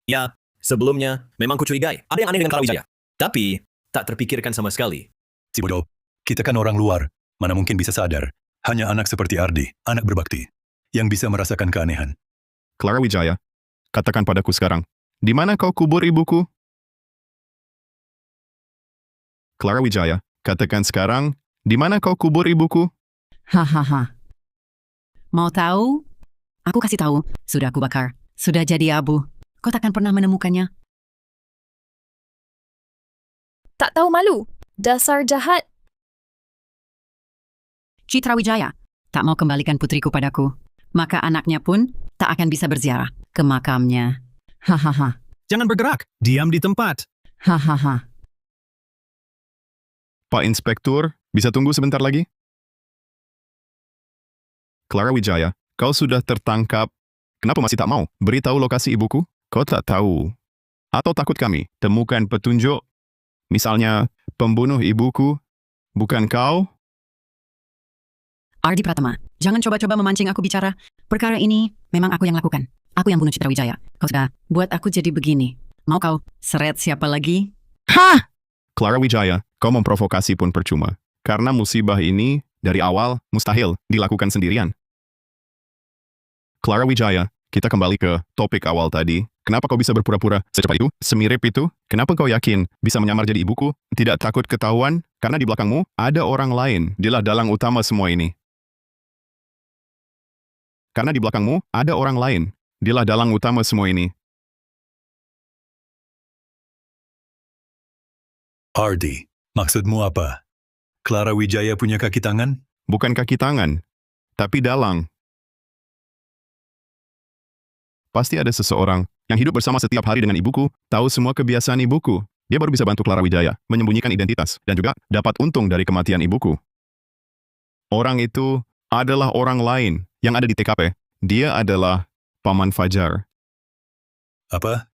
Ya, sebelumnya memang kucurigai. Ada yang aneh dengan Clara Wijaya. Tapi, tak terpikirkan sama sekali. Si bodoh, kita kan orang luar. Mana mungkin bisa sadar. Hanya anak seperti Ardi, anak berbakti, yang bisa merasakan keanehan. Clara Wijaya, katakan padaku sekarang, di mana kau kubur ibuku? Clara Wijaya, katakan sekarang, di mana kau kubur ibuku? hahaha. Mau tahu? Aku kasih tahu. Sudah aku bakar. Sudah jadi abu. Kau takkan pernah menemukannya. Tak tahu malu. Dasar jahat. Citra Wijaya tak mau kembalikan putriku padaku. Maka anaknya pun tak akan bisa berziarah ke makamnya. Hahaha. Jangan bergerak, diam di tempat. Hahaha. Pak Inspektur, bisa tunggu sebentar lagi? Clara Wijaya, kau sudah tertangkap. Kenapa masih tak mau beritahu lokasi ibuku? Kau tak tahu. Atau takut kami temukan petunjuk? Misalnya, pembunuh ibuku, bukan kau? Ardi Pratama, jangan coba-coba memancing aku bicara. Perkara ini memang aku yang lakukan. Aku yang bunuh Citra Wijaya. Kau sudah buat aku jadi begini. Mau kau seret siapa lagi? Hah! Clara Wijaya, kau memprovokasi pun percuma. Karena musibah ini dari awal mustahil dilakukan sendirian. Clara Wijaya, kita kembali ke topik awal tadi. Kenapa kau bisa berpura-pura secepat itu, semirip itu? Kenapa kau yakin bisa menyamar jadi ibuku? Tidak takut ketahuan? Karena di belakangmu ada orang lain. Dialah dalang utama semua ini. Karena di belakangmu ada orang lain. Dialah dalang utama semua ini. Ardi, maksudmu apa? Clara Wijaya punya kaki tangan? Bukan kaki tangan, tapi dalang. Pasti ada seseorang yang hidup bersama setiap hari dengan ibuku, tahu semua kebiasaan ibuku. Dia baru bisa bantu Clara Wijaya menyembunyikan identitas dan juga dapat untung dari kematian ibuku. Orang itu adalah orang lain yang ada di TKP. Dia adalah Paman Fajar. Apa?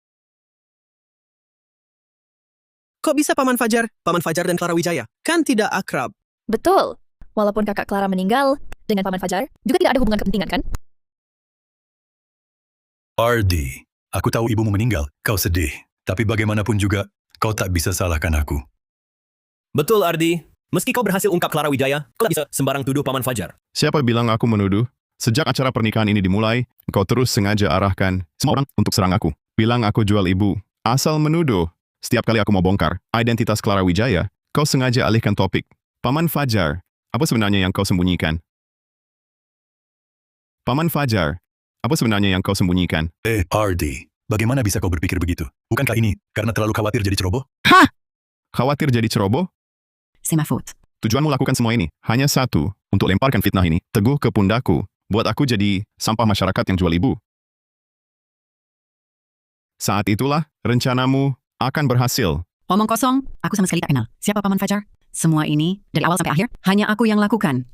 Kok bisa Paman Fajar? Paman Fajar dan Clara Wijaya kan tidak akrab. Betul. Walaupun kakak Clara meninggal, dengan Paman Fajar juga tidak ada hubungan kepentingan kan? Ardi, aku tahu ibumu meninggal. Kau sedih. Tapi bagaimanapun juga, kau tak bisa salahkan aku. Betul, Ardi. Meski kau berhasil ungkap Clara Wijaya, kau tak bisa sembarang tuduh Paman Fajar. Siapa bilang aku menuduh? Sejak acara pernikahan ini dimulai, kau terus sengaja arahkan semua orang untuk serang aku. Bilang aku jual ibu. Asal menuduh. Setiap kali aku mau bongkar identitas Clara Wijaya, kau sengaja alihkan topik. Paman Fajar, apa sebenarnya yang kau sembunyikan? Paman Fajar, apa sebenarnya yang kau sembunyikan? Ardi, bagaimana bisa kau berpikir begitu? Bukankah ini karena terlalu khawatir jadi ceroboh? Hah? Khawatir jadi ceroboh? Semafut. Tujuanmu lakukan semua ini hanya satu, untuk lemparkan fitnah ini teguh ke pundakku, buat aku jadi sampah masyarakat yang jual ibu. Saat itulah rencanamu akan berhasil. Omong kosong, aku sama sekali tak kenal. Siapa Paman Fajar? Semua ini, dari awal sampai akhir, hanya aku yang lakukan.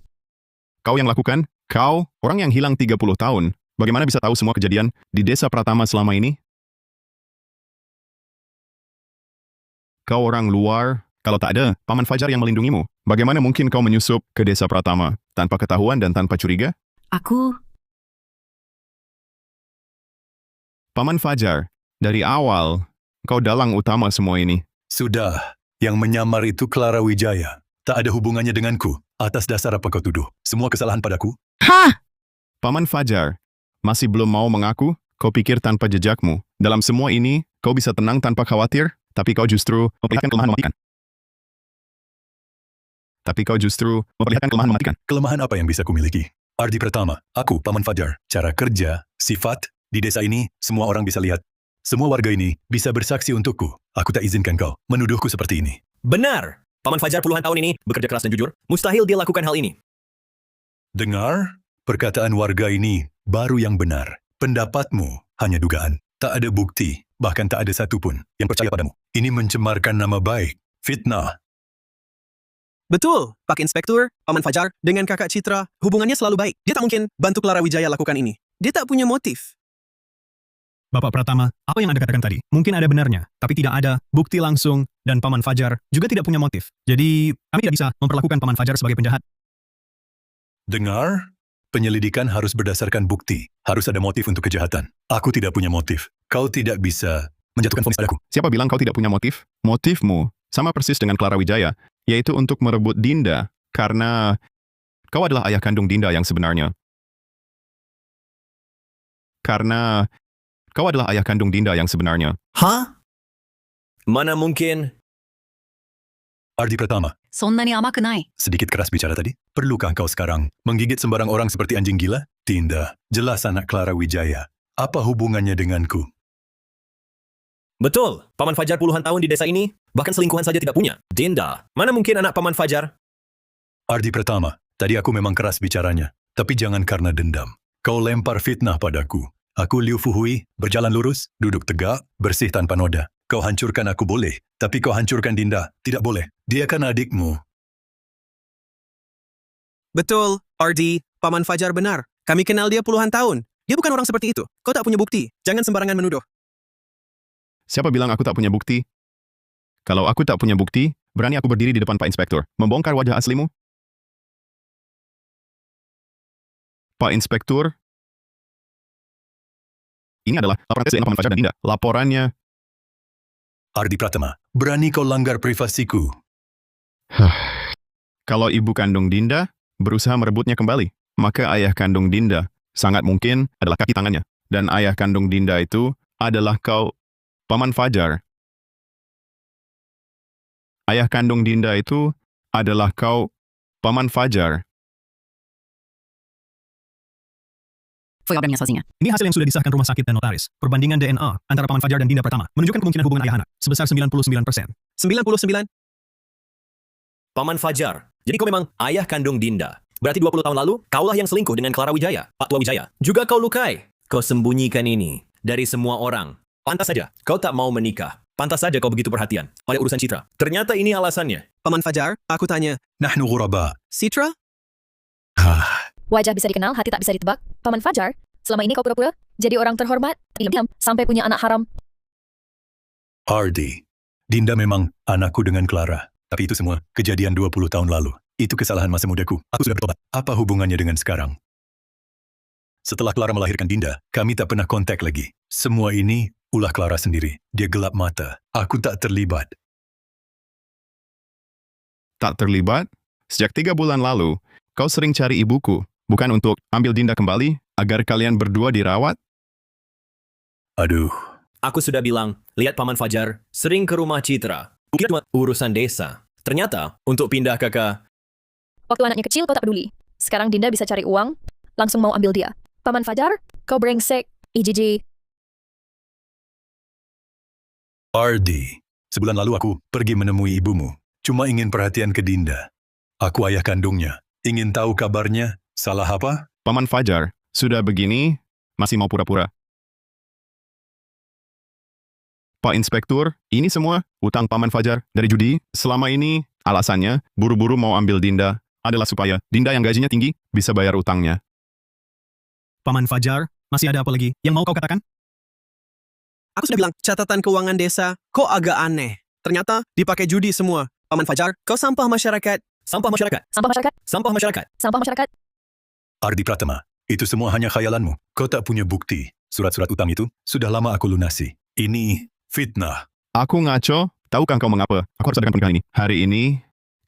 Kau yang lakukan? Kau, orang yang hilang 30 tahun. Bagaimana bisa tahu semua kejadian di desa Pratama selama ini? Kau orang luar. Kalau tak ada Paman Fajar yang melindungimu, bagaimana mungkin kau menyusup ke desa Pratama tanpa ketahuan dan tanpa curiga? Aku, Paman Fajar, dari awal, kau dalang utama semua ini. Sudah, yang menyamar itu Clara Wijaya. Tak ada hubungannya denganku. Atas dasar apa kau tuduh? Semua kesalahan padaku? Paman Fajar, masih belum mau mengaku? Kau pikir tanpa jejakmu, dalam semua ini, kau bisa tenang tanpa khawatir? Tapi kau justru memperlihatkan kelemahan mematikan. Kelemahan apa yang bisa kumiliki? Ardi Pratama, aku, Paman Fajar. Cara kerja, sifat, di desa ini, semua orang bisa lihat. Semua warga ini bisa bersaksi untukku. Aku tak izinkan kau menuduhku seperti ini. Benar! Paman Fajar puluhan tahun ini bekerja keras dan jujur. Mustahil dia lakukan hal ini. Dengar, perkataan warga ini baru yang benar. Pendapatmu hanya dugaan. Tak ada bukti, bahkan tak ada satupun yang percaya padamu. Ini mencemarkan nama baik. Fitnah. Betul, Pak Inspektur, Paman Fajar dengan kakak Citra, hubungannya selalu baik. Dia tak mungkin bantu Clara Wijaya lakukan ini. Dia tak punya motif. Bapak Pratama, apa yang Anda katakan tadi? Mungkin ada benarnya, tapi tidak ada bukti langsung dan Paman Fajar juga tidak punya motif. Jadi, kami tidak bisa memperlakukan Paman Fajar sebagai penjahat. Dengar, penyelidikan harus berdasarkan bukti. Harus ada motif untuk kejahatan. Aku tidak punya motif. Kau tidak bisa menjatuhkan vonis padaku. Siapa bilang kau tidak punya motif? Motifmu sama persis dengan Clara Wijaya, yaitu untuk merebut Dinda, karena kau adalah ayah kandung Dinda yang sebenarnya. Hah? Mana mungkin? Ardi Pratama, そんなに甘くない。 sedikit keras bicara tadi. Perlukah kau sekarang menggigit sembarang orang seperti anjing gila? Dinda, jelas anak Clara Wijaya. Apa hubungannya denganku? Betul, Paman Fajar puluhan tahun di desa ini, bahkan selingkuhan saja tidak punya. Dinda, mana mungkin anak Paman Fajar? Ardi Pratama, tadi aku memang keras bicaranya. Tapi jangan karena dendam. Kau lempar fitnah padaku. Aku Liu Fuhui, berjalan lurus, duduk tegak, bersih tanpa noda. Kau hancurkan aku boleh, tapi kau hancurkan Dinda, tidak boleh. Dia kan adikmu. Betul, Ardi, Paman Fajar benar. Kami kenal dia puluhan tahun. Dia bukan orang seperti itu. Kau tak punya bukti. Jangan sembarangan menuduh. Siapa bilang aku tak punya bukti? Kalau aku tak punya bukti, berani aku berdiri di depan Pak Inspektur, membongkar wajah aslimu? Pak Inspektur, ini adalah laporan tes DNA Paman Fajar dan Dinda. Laporannya, Ardi Pratama, berani kau langgar privasiku. kalau ibu kandung Dinda berusaha merebutnya kembali, maka ayah kandung Dinda sangat mungkin adalah kaki tangannya. Dan ayah kandung Dinda itu adalah kau, Paman Fajar. Ayah kandung Dinda itu adalah kau, Paman Fajar. Ini hasil yang sudah disahkan rumah sakit dan notaris. Perbandingan DNA antara Paman Fajar dan Dinda Pratama menunjukkan kemungkinan hubungan ayah anak sebesar 99%. 99? Paman Fajar, jadi kau memang ayah kandung Dinda. Berarti 20 tahun lalu, kaulah yang selingkuh dengan Clara Wijaya, Pak Tua Wijaya. Juga kau lukai. Kau sembunyikan ini dari semua orang. Pantas saja, kau tak mau menikah. Pantas saja kau begitu perhatian oleh urusan Citra. Ternyata ini alasannya. Paman Fajar, aku tanya, Nahnu ghuraba. Citra? Wajah bisa dikenal, hati tak bisa ditebak. Paman Fajar, selama ini kau pura-pura jadi orang terhormat, tapi diam sampai punya anak haram. Ardi, Dinda memang anakku dengan Clara. Tapi itu semua kejadian 20 tahun lalu. Itu kesalahan masa mudaku. Aku sudah bertobat. Apa hubungannya dengan sekarang? Setelah Clara melahirkan Dinda, kami tak pernah kontak lagi. Semua ini ulah Clara sendiri. Dia gelap mata. Aku tak terlibat. Tak terlibat? Sejak 3 bulan lalu, kau sering cari ibuku, bukan untuk ambil Dinda kembali, agar kalian berdua dirawat? Aduh, Aku sudah bilang, lihat Paman Fajar sering ke rumah Citra. Kukira cuma urusan desa. Ternyata, untuk pindah ke Waktu anaknya kecil kau tak peduli. Sekarang Dinda bisa cari uang, langsung mau ambil dia. Paman Fajar, kau brengsek, ijiji. Ardi, sebulan lalu aku pergi menemui ibumu. Cuma ingin perhatian ke Dinda. Aku ayah kandungnya. Ingin tahu kabarnya. Salah apa? Paman Fajar, sudah begini, masih mau pura-pura. Pak Inspektur, ini semua utang Paman Fajar dari judi. Selama ini, alasannya buru-buru mau ambil Dinda adalah supaya Dinda yang gajinya tinggi bisa bayar utangnya. Paman Fajar, masih ada apa lagi yang mau kau katakan? Aku sudah bilang, catatan keuangan desa kok agak aneh. Ternyata dipakai judi semua. Paman Fajar, kau sampah masyarakat. Sampah masyarakat. Sampah masyarakat, Sampah masyarakat. sampah masyarakat. Ardi Pratama, itu semua hanya khayalanmu. Kau tak punya bukti. Surat-surat utang itu sudah lama aku lunasi. Ini fitnah. Aku ngaco, tahukah kau mengapa aku harus adakan pernikahan ini? Hari ini,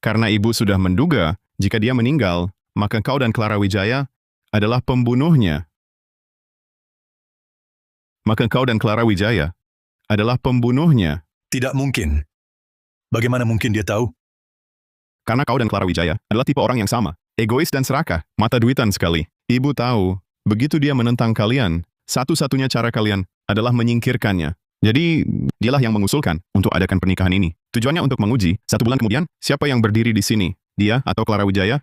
karena ibu sudah menduga jika dia meninggal, maka kau dan Clara Wijaya adalah pembunuhnya. Maka kau dan Clara Wijaya adalah pembunuhnya. Tidak mungkin. Bagaimana mungkin dia tahu? Karena kau dan Clara Wijaya adalah tipe orang yang sama. Egois dan serakah, mata duitan sekali. Ibu tahu, begitu dia menentang kalian, satu-satunya cara kalian adalah menyingkirkannya. Jadi, dialah yang mengusulkan untuk adakan pernikahan ini. Tujuannya untuk menguji, 1 bulan kemudian, siapa yang berdiri di sini? Dia atau Clara Wijaya?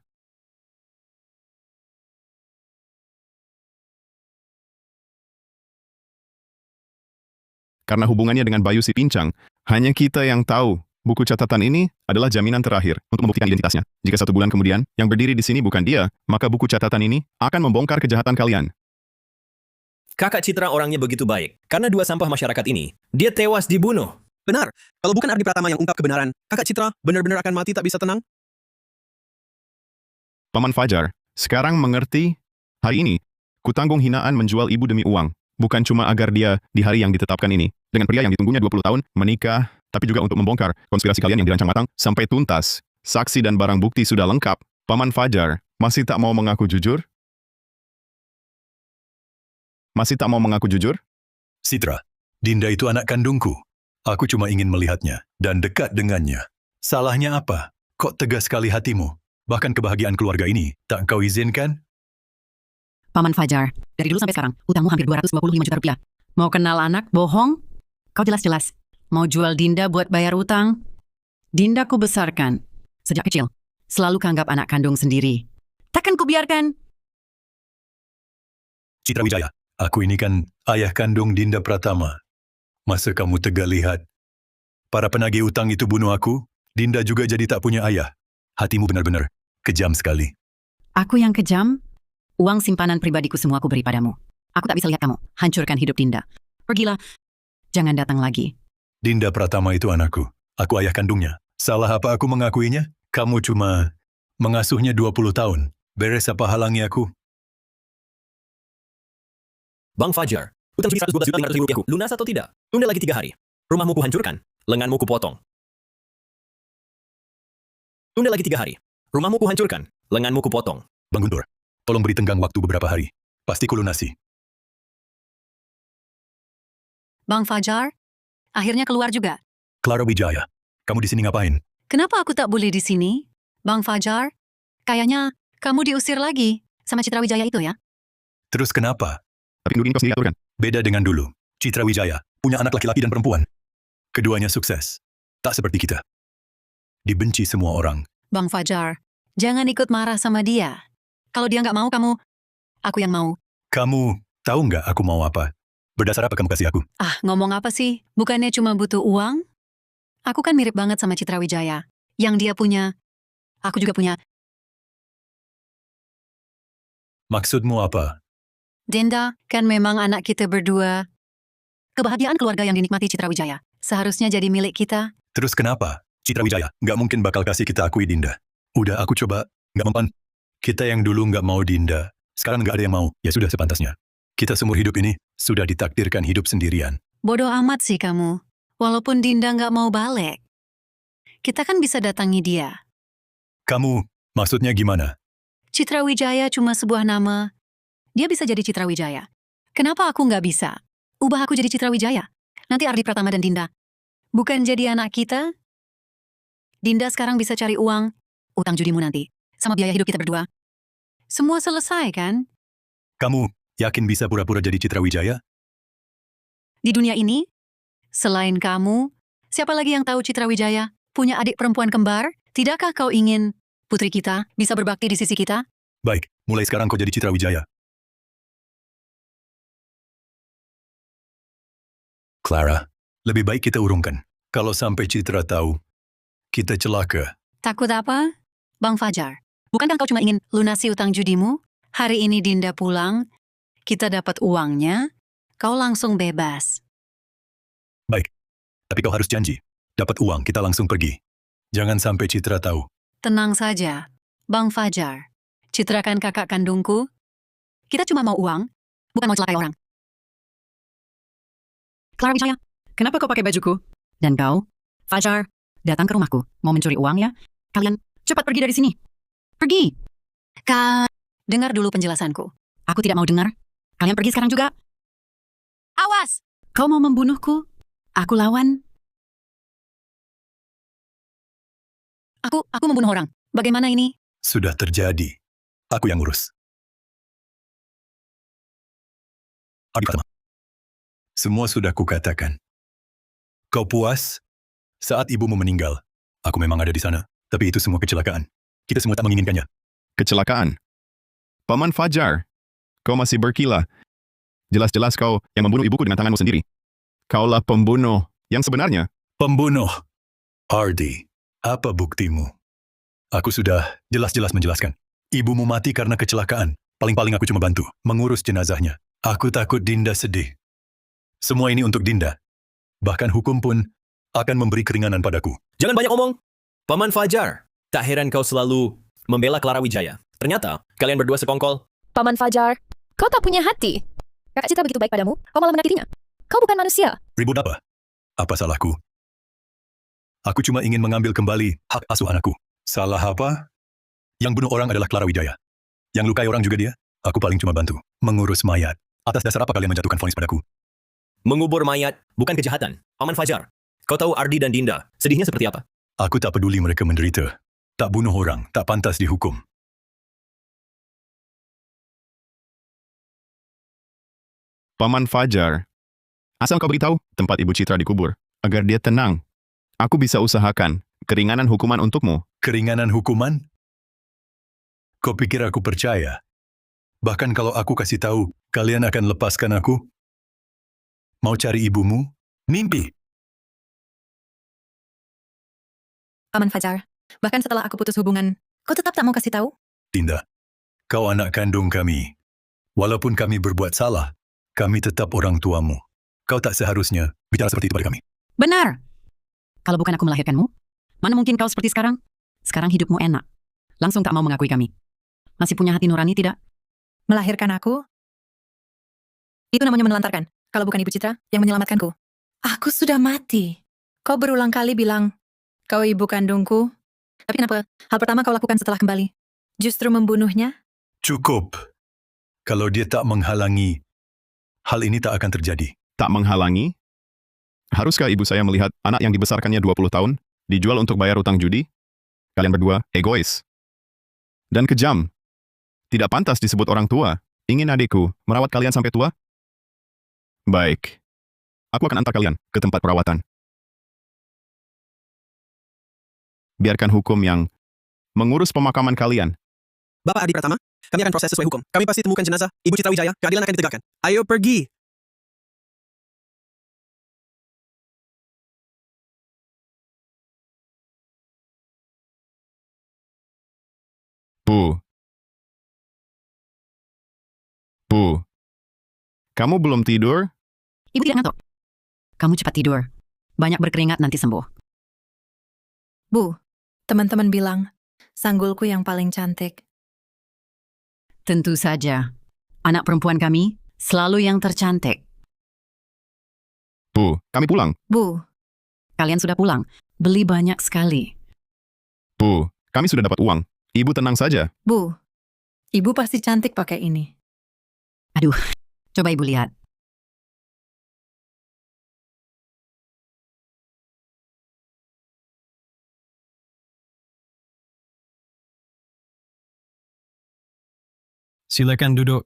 Karena hubungannya dengan Bayu si Pincang, hanya kita yang tahu. Buku catatan ini adalah jaminan terakhir untuk membuktikan identitasnya. Jika 1 bulan kemudian, yang berdiri di sini bukan dia, maka buku catatan ini akan membongkar kejahatan kalian. Kakak Citra orangnya begitu baik. Karena 2 sampah masyarakat ini, dia tewas dibunuh. Benar, kalau bukan Ardi Pratama yang ungkap kebenaran, kakak Citra benar-benar akan mati tak bisa tenang. Paman Fajar, sekarang mengerti? Hari ini, kutanggung hinaan menjual ibu demi uang. Bukan cuma agar dia di hari yang ditetapkan ini, dengan pria yang ditunggunya 20 tahun, menikah, tapi juga untuk membongkar konspirasi kalian yang dirancang matang sampai tuntas. Saksi dan barang bukti sudah lengkap. Paman Fajar, masih tak mau mengaku jujur? Masih tak mau mengaku jujur? Citra, Dinda itu anak kandungku. Aku cuma ingin melihatnya dan dekat dengannya. Salahnya apa? Kok tegas sekali hatimu? Bahkan kebahagiaan keluarga ini tak kau izinkan? Paman Fajar, dari dulu sampai sekarang, utangmu hampir 225 juta rupiah. Mau kenal anak, bohong? Kau jelas-jelas. Mau jual Dinda buat bayar utang? Dinda ku besarkan. Sejak kecil, selalu kanggap anak kandung sendiri. Takkan ku biarkan. Citra Wijaya, aku ini kan ayah kandung Dinda Pratama. Masa kamu tega lihat? Para penagih utang itu bunuh aku, Dinda juga jadi tak punya ayah. Hatimu benar-benar kejam sekali. Aku yang kejam? Uang simpanan pribadiku semua aku beri padamu. Aku tak bisa lihat kamu hancurkan hidup Dinda. Pergilah. Jangan datang lagi. Dinda Pratama itu anakku. Aku ayah kandungnya. Salah apa aku mengakuinya? Kamu cuma mengasuhnya 20 tahun. Beres apa halangi aku? Bang Fajar, utang judi 112.500.000 rupiahku, lunas atau tidak? Tunda lagi 3 hari. Rumahmu ku hancurkan, lenganmu ku potong. Tunda lagi 3 hari. Rumahmu ku hancurkan, lenganmu ku potong. Bang Guntur, tolong beri tenggang waktu beberapa hari. Pasti ku lunasi. Bang Fajar, akhirnya keluar juga. Clara Wijaya, kamu di sini ngapain? Kenapa aku tak boleh di sini? Bang Fajar, kayaknya kamu diusir lagi sama Citra Wijaya itu ya? Terus kenapa? Tapi Nurdin kau sendiri aturkan. Beda dengan dulu. Citra Wijaya punya anak laki-laki dan perempuan. Keduanya sukses. Tak seperti kita. Dibenci semua orang. Bang Fajar, jangan ikut marah sama dia. Kalau dia nggak mau kamu, aku yang mau. Kamu tahu nggak aku mau apa? Berdasar apa kamu kasih aku? Ah, ngomong apa sih? Bukannya cuma butuh uang? Aku kan mirip banget sama Citra Wijaya. Yang dia punya, aku juga punya. Maksudmu apa? Dinda, kan memang anak kita berdua. Kebahagiaan keluarga yang dinikmati Citra Wijaya seharusnya jadi milik kita. Terus kenapa? Citra Wijaya nggak mungkin bakal kasih kita akui Dinda. Udah aku coba, nggak mempan. Kita yang dulu nggak mau Dinda, sekarang nggak ada yang mau. Ya sudah sepantasnya. Kita seumur hidup ini sudah ditakdirkan hidup sendirian. Bodoh amat sih kamu. Walaupun Dinda nggak mau balik, kita kan bisa datangi dia. Kamu, maksudnya gimana? Citra Wijaya cuma sebuah nama. Dia bisa jadi Citra Wijaya. Kenapa aku nggak bisa? Ubah aku jadi Citra Wijaya. Nanti Ardi Pratama dan Dinda. Bukan jadi anak kita? Dinda sekarang bisa cari uang, utang judimu nanti, sama biaya hidup kita berdua. Semua selesai kan? Kamu yakin bisa pura-pura jadi Citra Wijaya? Di dunia ini, selain kamu, siapa lagi yang tahu Citra Wijaya? Punya adik perempuan kembar? Tidakkah kau ingin putri kita bisa berbakti di sisi kita? Baik, mulai sekarang kau jadi Citra Wijaya. Clara, Lebih baik kita urungkan. Kalau sampai Citra tahu, kita celaka. Takut apa? Bang Fajar, bukankah kau cuma ingin lunasi utang judimu? Hari ini Dinda pulang, kita dapat uangnya, kau langsung bebas. Baik. Tapi kau harus janji. Dapat uang, kita langsung pergi. Jangan sampai Citra tahu. Tenang saja, Bang Fajar. Citra kan kakak kandungku. Kita cuma mau uang, bukan mau celakai orang. Clara Wijaya, kenapa kau pakai bajuku? Dan kau, Fajar, datang ke rumahku. Mau mencuri uang ya? Kalian cepat pergi dari sini. Pergi. Dengar dulu penjelasanku. Aku tidak mau dengar. Kalian pergi sekarang juga. Awas! Kau mau membunuhku? Aku lawan. Aku membunuh orang. Bagaimana ini? Sudah terjadi. Aku yang urus. Ardi Pratama. Semua sudah kukatakan. Kau puas? Saat ibumu meninggal, aku memang ada di sana. Tapi itu semua kecelakaan. Kita semua tak menginginkannya. Kecelakaan. Paman Fajar, kau masih berkilah. Jelas-jelas kau yang membunuh ibuku dengan tanganmu sendiri. Kaulah pembunuh yang sebenarnya. Pembunuh. Ardi, apa buktimu? Aku sudah jelas-jelas menjelaskan. Ibumu mati karena kecelakaan. Paling-paling aku cuma bantu mengurus jenazahnya. Aku takut Dinda sedih. Semua ini untuk Dinda. Bahkan hukum pun akan memberi keringanan padaku. Jangan banyak omong. Paman Fajar, tak heran kau selalu membela Clara Wijaya. Ternyata, kalian berdua sekongkol. Paman Fajar, kau tak punya hati. Kakak Citra begitu baik padamu, kau malah menyakitinya. Kau bukan manusia. Ribut apa? Apa salahku? Aku cuma ingin mengambil kembali hak asuh anakku. Salah apa? Yang bunuh orang adalah Clara Wijaya. Yang lukai orang juga dia. Aku paling cuma bantu mengurus mayat. Atas dasar apa kalian menjatuhkan vonis padaku? Mengubur mayat bukan kejahatan. Paman Fajar, kau tahu Ardi dan Dinda sedihnya seperti apa? Aku tak peduli mereka menderita. Tak bunuh orang, tak pantas dihukum. Paman Fajar, asal kau beritahu tempat Ibu Citra dikubur, agar dia tenang. Aku bisa usahakan keringanan hukuman untukmu. Keringanan hukuman? Kau pikir aku percaya? Bahkan kalau aku kasih tahu, kalian akan lepaskan aku? Mau cari ibumu? Mimpi. Paman Fajar, bahkan setelah aku putus hubungan, kau tetap tak mau kasih tahu? Dinda, kau anak kandung kami. Walaupun kami berbuat salah, kami tetap orang tuamu. Kau tak seharusnya bicara seperti itu pada kami. Benar. Kalau bukan aku melahirkanmu, mana mungkin kau seperti sekarang? Sekarang hidupmu enak. Langsung tak mau mengakui kami. Masih punya hati nurani tidak? Melahirkan aku? Itu namanya menelantarkan. Kalau bukan Ibu Citra yang menyelamatkanku. Aku sudah mati. Kau berulang kali bilang, kau ibu kandungku. Tapi kenapa hal pertama kau lakukan setelah kembali? Justru membunuhnya? Cukup. Kalau dia tak menghalangi, hal ini tak akan terjadi. Tak menghalangi? Haruskah ibu saya melihat anak yang dibesarkannya 20 tahun, dijual untuk bayar utang judi? Kalian berdua egois. Dan kejam. Tidak pantas disebut orang tua. Ingin adikku merawat kalian sampai tua? Baik. Aku akan antar kalian ke tempat perawatan. Biarkan hukum yang mengurus pemakaman kalian. Bapak Ardi Pratama, kami akan proses sesuai hukum. Kami pasti temukan jenazah Ibu Citra Wijaya, keadilan akan ditegakkan. Ayo pergi. Bu. Bu. Kamu belum tidur? Ibu tidak ngantuk. Kamu cepat tidur. Banyak berkeringat nanti sembuh. Bu, teman-teman bilang, sanggulku yang paling cantik. Tentu saja. Anak perempuan kami selalu yang tercantik. Bu, kami pulang. Bu, Kalian sudah pulang. Beli banyak sekali. Bu, kami sudah dapat uang. Ibu tenang saja. Bu, ibu pasti cantik pakai ini. Aduh, coba ibu lihat. Silakan duduk.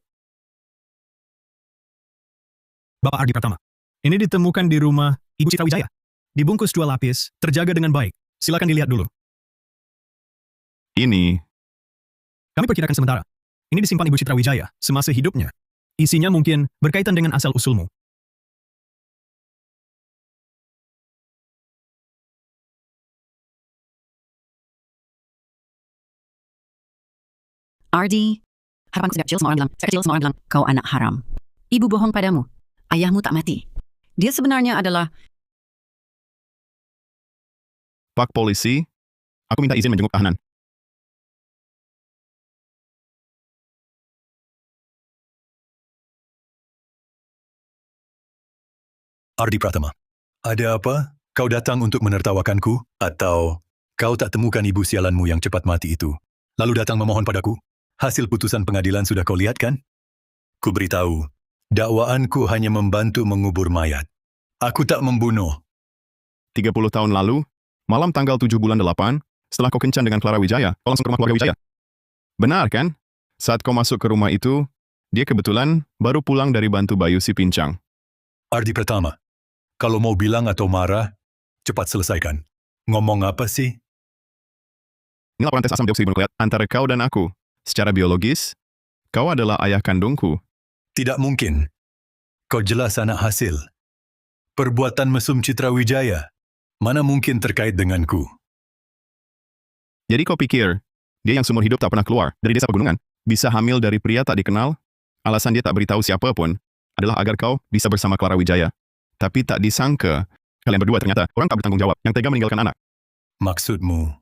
Bapak Ardi Pratama. Ini ditemukan di rumah Ibu Citra Wijaya. Dibungkus 2 lapis, terjaga dengan baik. Silakan dilihat dulu. Ini, Kami perkirakan sementara. Ini disimpan Ibu Citra Wijaya semasa hidupnya. Isinya mungkin berkaitan dengan asal-usulmu. Ardi, harapanku sejak kecil semua orang bilang, kau anak haram. Ibu bohong padamu. Ayahmu tak mati. Dia sebenarnya adalah... Pak polisi, aku minta izin menjenguk tahanan. Ardi Pratama, ada apa? Kau datang untuk menertawakanku? Atau kau tak temukan ibu sialanmu yang cepat mati itu? Lalu datang memohon padaku? Hasil putusan pengadilan sudah kau lihat kan? Ku beritahu, dakwaanku hanya membantu mengubur mayat. Aku tak membunuh. 30 tahun lalu, malam tanggal 7 bulan 8, setelah kau kencan dengan Clara Wijaya, kau langsung ke rumah keluarga Wijaya. Benar kan? Saat kau masuk ke rumah itu, dia kebetulan baru pulang dari bantu Bayu si pincang. Ardi Pratama, kalau mau bilang atau marah, cepat selesaikan. Ngomong apa sih? Ini laporan tes asam dioksiribonukleat antara kau dan aku. Secara biologis, kau adalah ayah kandungku. Tidak mungkin. Kau jelas anak hasil. Perbuatan mesum Citra Wijaya, mana mungkin terkait denganku? Jadi kau pikir, dia yang seumur hidup tak pernah keluar dari desa pegunungan, bisa hamil dari pria tak dikenal? Alasan dia tak beritahu siapa pun adalah agar kau bisa bersama Clara Wijaya. Tapi tak disangka, kalian berdua ternyata orang tak bertanggung jawab yang tega meninggalkan anak. Maksudmu,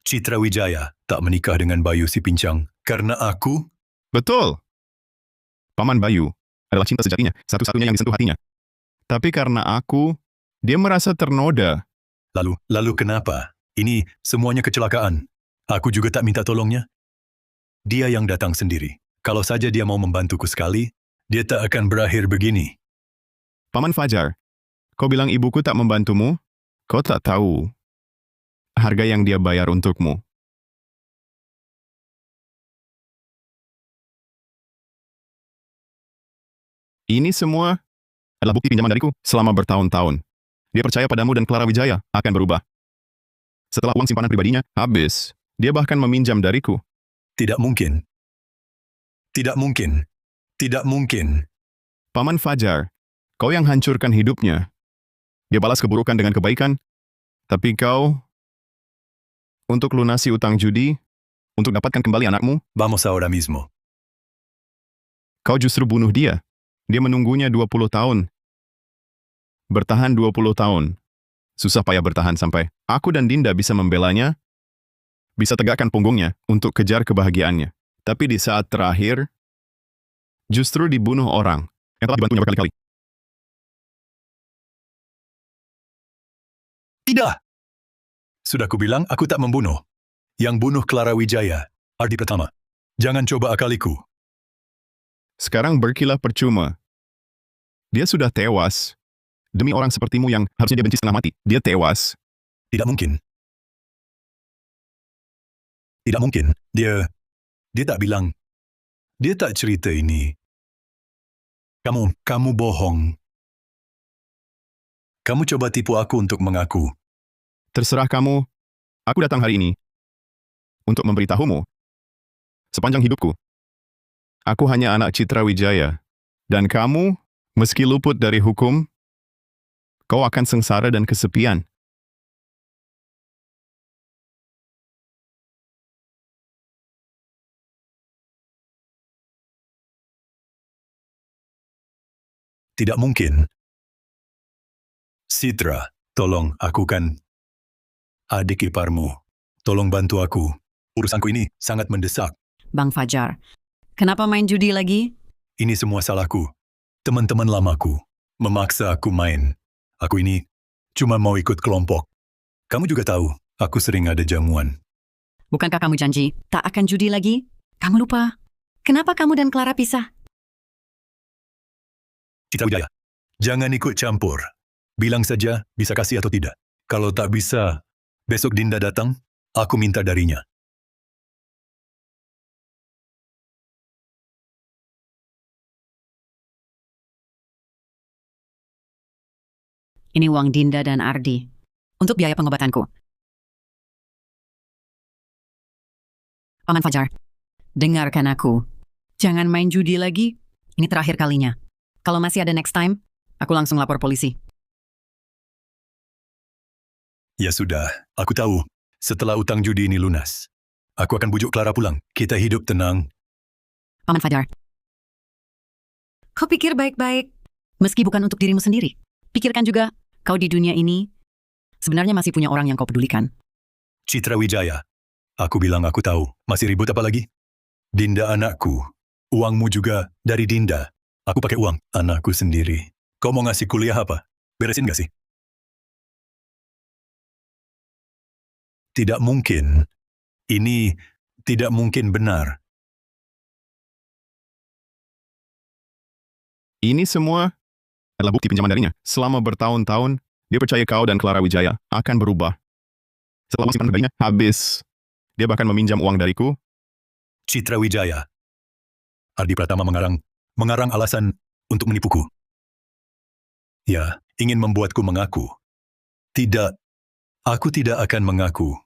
Citra Wijaya tak menikah dengan Bayu si pincang karena aku? Betul. Paman Bayu adalah cinta sejatinya, satu-satunya yang disentuh hatinya. Tapi karena aku, dia merasa ternoda. Lalu kenapa? Ini semuanya kecelakaan. Aku juga tak minta tolongnya. Dia yang datang sendiri. Kalau saja dia mau membantuku sekali, dia tak akan berakhir begini. Paman Fajar, kau bilang ibuku tak membantumu? Kau tak tahu harga yang dia bayar untukmu. Ini semua adalah bukti pinjaman dariku selama bertahun-tahun. Dia percaya padamu dan Clara Wijaya akan berubah. Setelah uang simpanan pribadinya habis, dia bahkan meminjam dariku. Tidak mungkin. Tidak mungkin. Tidak mungkin. Paman Fajar, kau yang hancurkan hidupnya. Dia balas keburukan dengan kebaikan, tapi kau, untuk lunasi utang judi, untuk dapatkan kembali anakmu, Vamos ahora mismo. kau justru bunuh dia. Dia menunggunya 20 tahun. Bertahan 20 tahun. Susah payah bertahan sampai aku dan Dinda bisa membelanya, bisa tegakkan punggungnya untuk kejar kebahagiaannya. Tapi di saat terakhir, justru dibunuh orang yang telah dibantunya berkali-kali. Tidak! Sudah kubilang aku tak membunuh. Yang bunuh Clara Wijaya, Ardi Pratama. Jangan coba akaliku. Sekarang berkilah percuma. Dia sudah tewas. Demi orang sepertimu yang harusnya dia benci setengah mati. Dia tewas. Tidak mungkin. Tidak mungkin. Dia tak bilang. Dia tak cerita ini. Kamu bohong. Kamu coba tipu aku untuk mengaku. Terserah kamu. Aku datang hari ini untuk memberitahumu. Sepanjang hidupku, aku hanya anak Citra Wijaya. Dan kamu, meski luput dari hukum, kau akan sengsara dan kesepian. Tidak mungkin. Citra, tolong, aku kan adik iparmu. Tolong bantu aku. Urusanku ini sangat mendesak. Bang Fajar, kenapa main judi lagi? Ini semua salahku. Teman-teman lamaku memaksa aku main. Aku ini cuma mau ikut kelompok. Kamu juga tahu, aku sering ada jamuan. Bukankah kamu janji tak akan judi lagi? Kamu lupa. Kenapa kamu dan Clara pisah? Citra Wijaya, jangan ikut campur. Bilang saja bisa kasih atau tidak. Kalau tak bisa, besok Dinda datang, aku minta darinya. Ini uang Dinda dan Ardi untuk biaya pengobatanku. Paman Fajar, dengarkan aku. Jangan main judi lagi. Ini terakhir kalinya. Kalau masih ada next time, aku langsung lapor polisi. Ya sudah, aku tahu. Setelah utang judi ini lunas, Aku akan bujuk Clara pulang. Kita hidup tenang. Paman Fajar. Kau pikir baik-baik. Meski bukan untuk dirimu sendiri. Pikirkan juga, kau di dunia ini sebenarnya masih punya orang yang kau pedulikan. Citra Wijaya. Aku bilang aku tahu. Masih ribut apa lagi? Dinda anakku. Uangmu juga dari Dinda. Aku pakai uang anakku sendiri. Kau mau ngasih kuliah apa? Beresin gak sih? Tidak mungkin. Ini tidak mungkin benar. Ini semua adalah bukti pinjaman darinya. Selama bertahun-tahun, dia percaya kau dan Clara Wijaya akan berubah. Setelah uang simpan pribadinya habis, dia bahkan meminjam uang dariku. Citra Wijaya. Ardi Pratama mengarang alasan untuk menipuku. Ya, ingin membuatku mengaku. Tidak, aku tidak akan mengaku.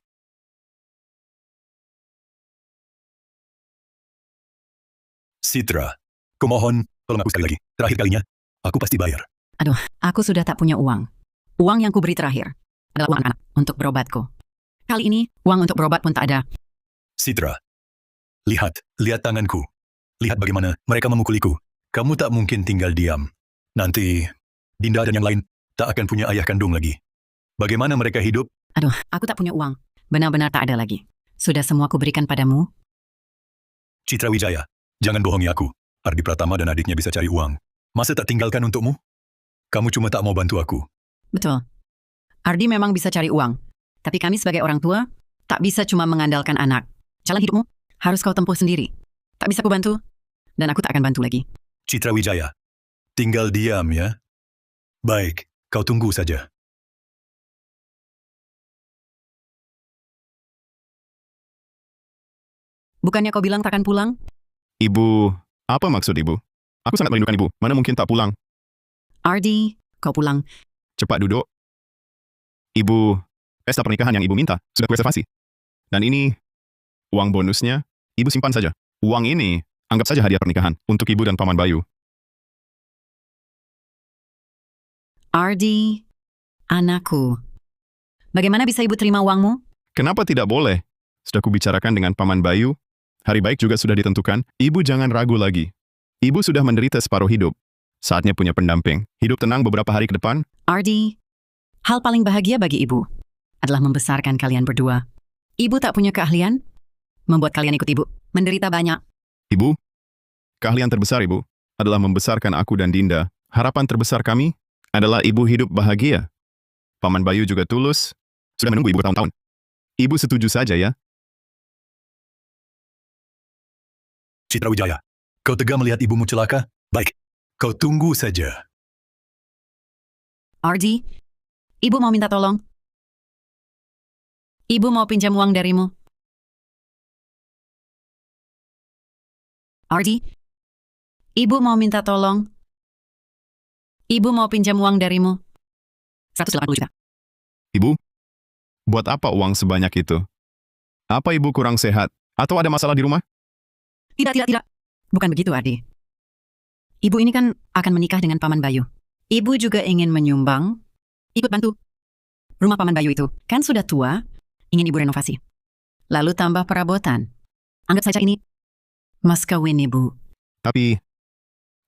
Citra, kumohon, tolong aku sekali lagi. Terakhir kalinya, aku pasti bayar. Aduh, aku sudah tak punya uang. Uang yang kuberi terakhir adalah uang anak untuk berobatku. Kali ini, uang untuk berobat pun tak ada. Citra, lihat tanganku. Lihat bagaimana mereka memukuliku. Kamu tak mungkin tinggal diam. Nanti, Dinda dan yang lain tak akan punya ayah kandung lagi. Bagaimana mereka hidup? Aduh, aku tak punya uang. Benar-benar tak ada lagi. Sudah semua kuberikan padamu. Citra Wijaya, jangan bohongi aku. Ardi Pratama dan adiknya bisa cari uang. Masa tak tinggalkan untukmu? Kamu cuma tak mau bantu aku. Betul. Ardi memang bisa cari uang. Tapi kami sebagai orang tua, tak bisa cuma mengandalkan anak. Jalan hidupmu harus kau tempuh sendiri. Tak bisa kubantu, dan aku tak akan bantu lagi. Citra Wijaya, tinggal diam ya. Baik, kau tunggu saja. Bukannya kau bilang takkan pulang? Ibu, apa maksud ibu? Aku sangat merindukan ibu. Mana mungkin tak pulang? Ardi, kau pulang. Cepat duduk. Ibu, pesta pernikahan yang ibu minta sudah kureservasi. Dan ini, uang bonusnya, ibu simpan saja. Uang ini, anggap saja hadiah pernikahan untuk ibu dan Paman Bayu. Ardi, anakku. Bagaimana bisa ibu terima uangmu? Kenapa tidak boleh? Sudah kubicarakan dengan Paman Bayu. Hari baik juga sudah ditentukan. Ibu jangan ragu lagi. Ibu sudah menderita separuh hidup. Saatnya punya pendamping. Hidup tenang beberapa hari ke depan. Ardi, hal paling bahagia bagi ibu adalah membesarkan kalian berdua. Ibu tak punya keahlian, membuat kalian ikut ibu menderita banyak. Ibu, keahlian terbesar ibu adalah membesarkan aku dan Dinda. Harapan terbesar kami adalah ibu hidup bahagia. Paman Bayu juga tulus, sudah menunggu ibu bertahun-tahun. Ibu setuju saja ya? Citra Wijaya, kau tega melihat ibumu celaka? Baik, kau tunggu saja. Ardi, ibu mau minta tolong. Ibu mau pinjam uang darimu. Ardi, ibu mau minta tolong. Ibu mau pinjam uang darimu. 180 juta. Ibu, buat apa uang sebanyak itu? Apa ibu kurang sehat? Atau ada masalah di rumah? Tidak. Bukan begitu, Ardi. Ibu ini kan akan menikah dengan Paman Bayu. Ibu juga ingin menyumbang, ikut bantu. Rumah Paman Bayu itu kan sudah tua, ingin ibu renovasi. Lalu tambah perabotan. Anggap saja ini mas kawin ibu. Tapi,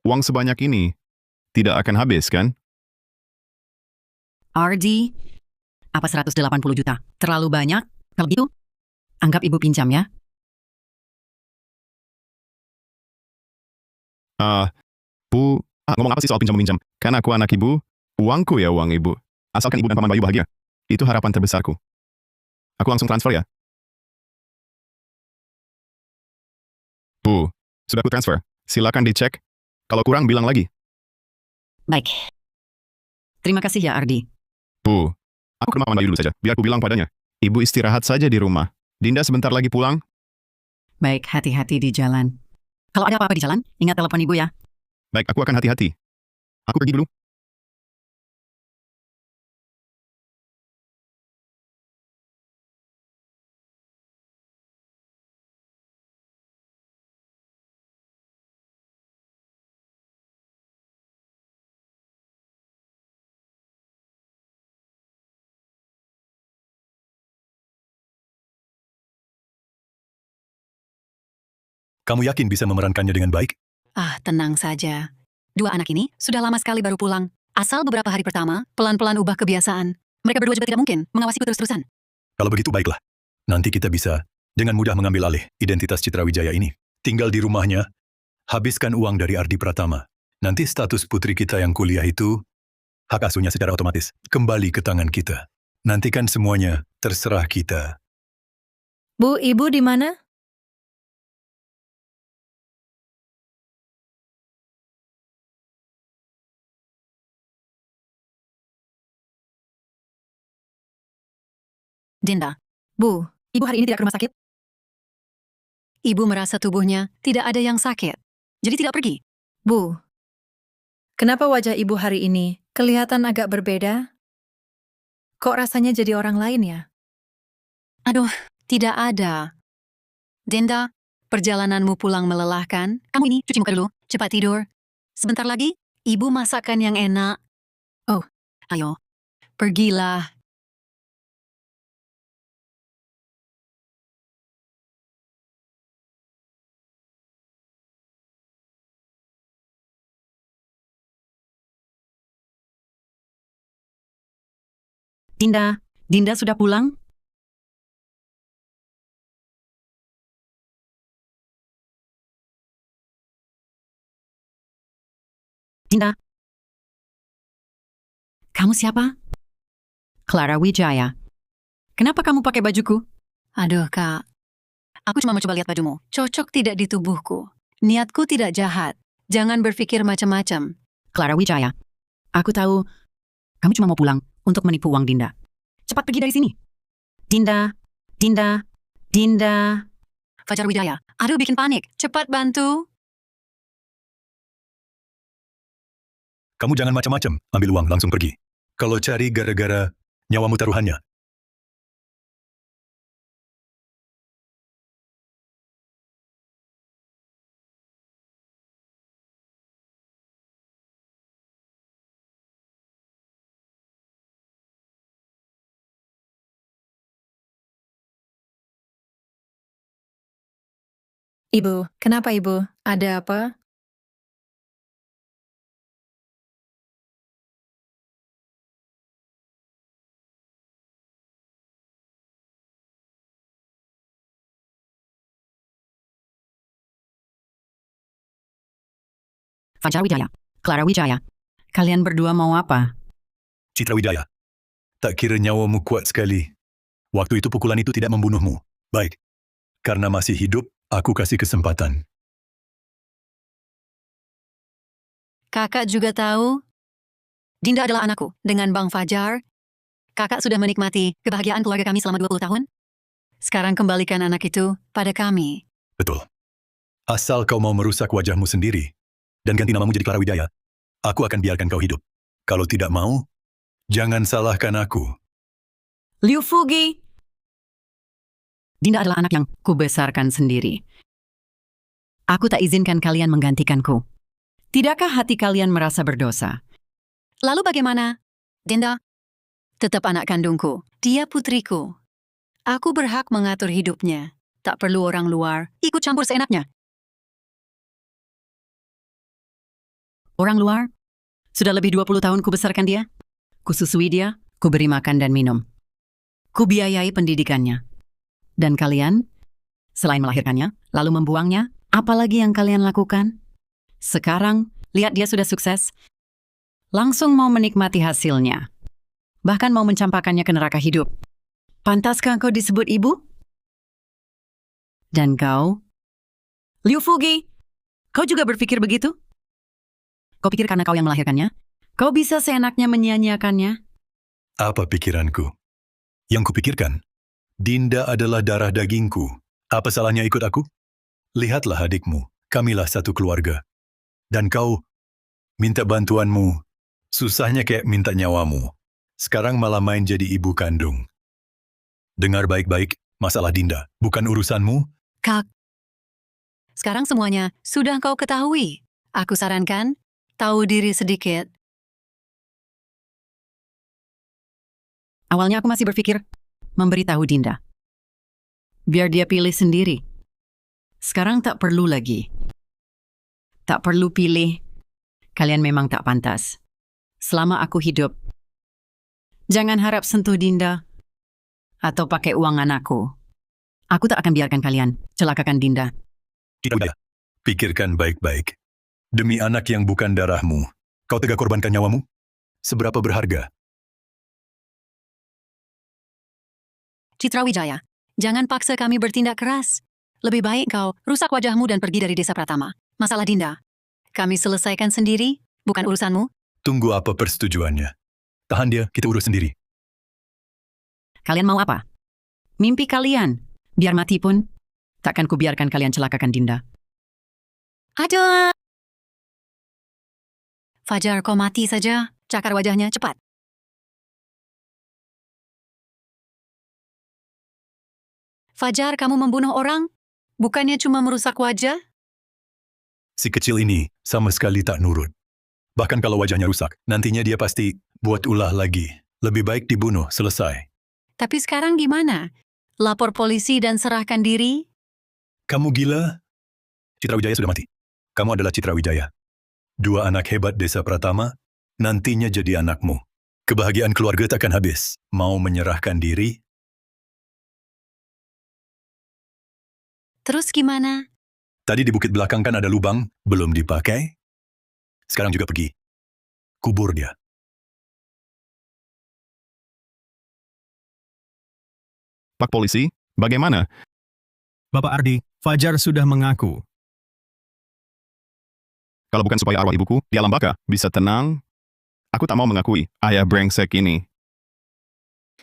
uang sebanyak ini tidak akan habis kan? Ardi, apa 180 juta? Terlalu banyak? Kalau gitu, anggap ibu pinjam ya. Bu, ngomong apa sih soal pinjam-meminjam? Kan aku anak ibu, uangku ya uang ibu. Asalkan ibu dan Paman Bayu bahagia. Itu harapan terbesarku. Aku langsung transfer ya. Bu, sudah aku transfer. Silakan dicek. Kalau kurang bilang lagi. Baik. Terima kasih ya, Ardi. Bu, aku ke rumah Paman Bayu dulu saja. Biar aku bilang padanya. Ibu istirahat saja di rumah. Dinda sebentar lagi pulang. Baik, hati-hati di jalan. Kalau ada apa-apa di jalan, ingat telepon ibu ya. Baik, aku akan hati-hati. Aku pergi dulu. Kamu yakin bisa memerankannya dengan baik? Tenang saja. Dua anak ini sudah lama sekali baru pulang. Asal beberapa hari pertama, pelan-pelan ubah kebiasaan. Mereka berdua juga tidak mungkin mengawasiku terus-terusan. Kalau begitu baiklah. Nanti kita bisa dengan mudah mengambil alih identitas Citra Wijaya ini. Tinggal di rumahnya, habiskan uang dari Ardi Pratama. Nanti status putri kita yang kuliah itu, hak asuhnya secara otomatis kembali ke tangan kita. Nanti kan semuanya terserah kita. Bu, Ibu di mana? Dinda, Bu, Ibu hari ini tidak ke rumah sakit? ibu merasa tubuhnya tidak ada yang sakit. Jadi tidak pergi. Bu, kenapa wajah Ibu hari ini kelihatan agak berbeda? Kok rasanya jadi orang lain ya? Aduh, tidak ada. Dinda, perjalananmu pulang melelahkan. Kamu ini cuci muka dulu, cepat tidur. Sebentar lagi, ibu masakkan yang enak. Oh. Ayo, pergilah. Dinda sudah pulang? Dinda. Kamu siapa? Clara Wijaya. Kenapa kamu pakai bajuku? Aduh, Kak. Aku cuma mau coba lihat bajumu. Cocok tidak di tubuhku. Niatku tidak jahat. Jangan berpikir macam-macam. Clara Wijaya. Aku tahu kamu cuma mau pulang untuk menipu uang Dinda. Cepat pergi dari sini. Dinda. Fajar Wijaya. Aduh, bikin panik. Cepat bantu. Kamu jangan macam-macam, ambil uang langsung pergi. Kalau cari gara-gara nyawamu taruhannya. Ibu, kenapa Ibu? Ada apa? Fajar Wijaya. Clara Wijaya. Kalian berdua mau apa? Citra Wijaya, tak kira nyawamu kuat sekali. Waktu itu pukulan itu tidak membunuhmu. Baik, karena masih hidup, aku kasih kesempatan. Kakak juga tahu, Dinda adalah anakku. Dengan Bang Fajar, kakak sudah menikmati kebahagiaan keluarga kami selama 20 tahun. Sekarang kembalikan anak itu pada kami. Betul. Asal kau mau merusak wajahmu sendiri dan ganti namamu jadi Clara Wijaya, aku akan biarkan kau hidup. Kalau tidak mau, jangan salahkan aku. Liu Fugi. Dinda adalah anak yang kubesarkan sendiri. Aku tak izinkan kalian menggantikanku. Tidakkah hati kalian merasa berdosa? Lalu bagaimana? Dinda, tetap anak kandungku. Dia putriku. Aku berhak mengatur hidupnya. Tak perlu orang luar ikut campur seenaknya. Orang luar? Sudah lebih 20 tahun kubesarkan dia. Kususui dia, kuberi makan dan minum. Kubiayai pendidikannya. Dan kalian, selain melahirkannya, lalu membuangnya, apalagi yang kalian lakukan? Sekarang, lihat dia sudah sukses. Langsung mau menikmati hasilnya. Bahkan mau mencampakkannya ke neraka hidup. Pantaskah kau disebut ibu? Dan kau? Liu Fugi, kau juga berpikir begitu? Kau pikir karena kau yang melahirkannya, kau bisa seenaknya menyia-nyiakannya? Apa pikiranku? Yang kupikirkan, Dinda adalah darah dagingku. Apa salahnya ikut aku? Lihatlah adikmu, kamilah satu keluarga. Dan kau minta bantuanmu, susahnya kayak minta nyawamu. Sekarang malah main jadi ibu kandung. Dengar baik-baik, masalah Dinda, bukan urusanmu. Kak, sekarang semuanya sudah kau ketahui. Aku sarankan, tahu diri sedikit. Awalnya aku masih berpikir memberitahu Dinda. Biar dia pilih sendiri. Sekarang tak perlu lagi. Tak perlu pilih. Kalian memang tak pantas. Selama aku hidup, jangan harap sentuh Dinda atau pakai uang anakku. Aku tak akan biarkan kalian celakakan Dinda. Citra Wijaya, pikirkan baik-baik. Demi anak yang bukan darahmu, kau tega korbankan nyawamu? Seberapa berharga? Citra Wijaya, jangan paksa kami bertindak keras. Lebih baik kau rusak wajahmu dan pergi dari Desa Pratama. Masalah Dinda, kami selesaikan sendiri, bukan urusanmu. Tunggu apa persetujuannya. Tahan dia, kita urus sendiri. Kalian mau apa? Mimpi kalian. Biar mati pun, takkan kubiarkan kalian celakakan Dinda. Aduh! Fajar, kau mati saja. Cakar wajahnya, cepat. Fajar, kamu membunuh orang? Bukannya cuma merusak wajah? Si kecil ini sama sekali tak nurut. Bahkan kalau wajahnya rusak, nantinya dia pasti buat ulah lagi. Lebih baik dibunuh, selesai. Tapi sekarang gimana? Lapor polisi dan serahkan diri? Kamu gila? Citra Wijaya sudah mati. Kamu adalah Citra Wijaya. 2 anak hebat Desa Pratama, nantinya jadi anakmu. Kebahagiaan keluarga takkan habis. Mau menyerahkan diri? Terus gimana? Tadi di bukit belakang kan ada lubang, belum dipakai? Sekarang juga pergi. Kubur dia. Pak polisi, bagaimana? Bapak Ardi, Fajar sudah mengaku. Kalau bukan supaya arwah ibuku di alam baka bisa tenang, aku tak mau mengakui ayah brengsek ini.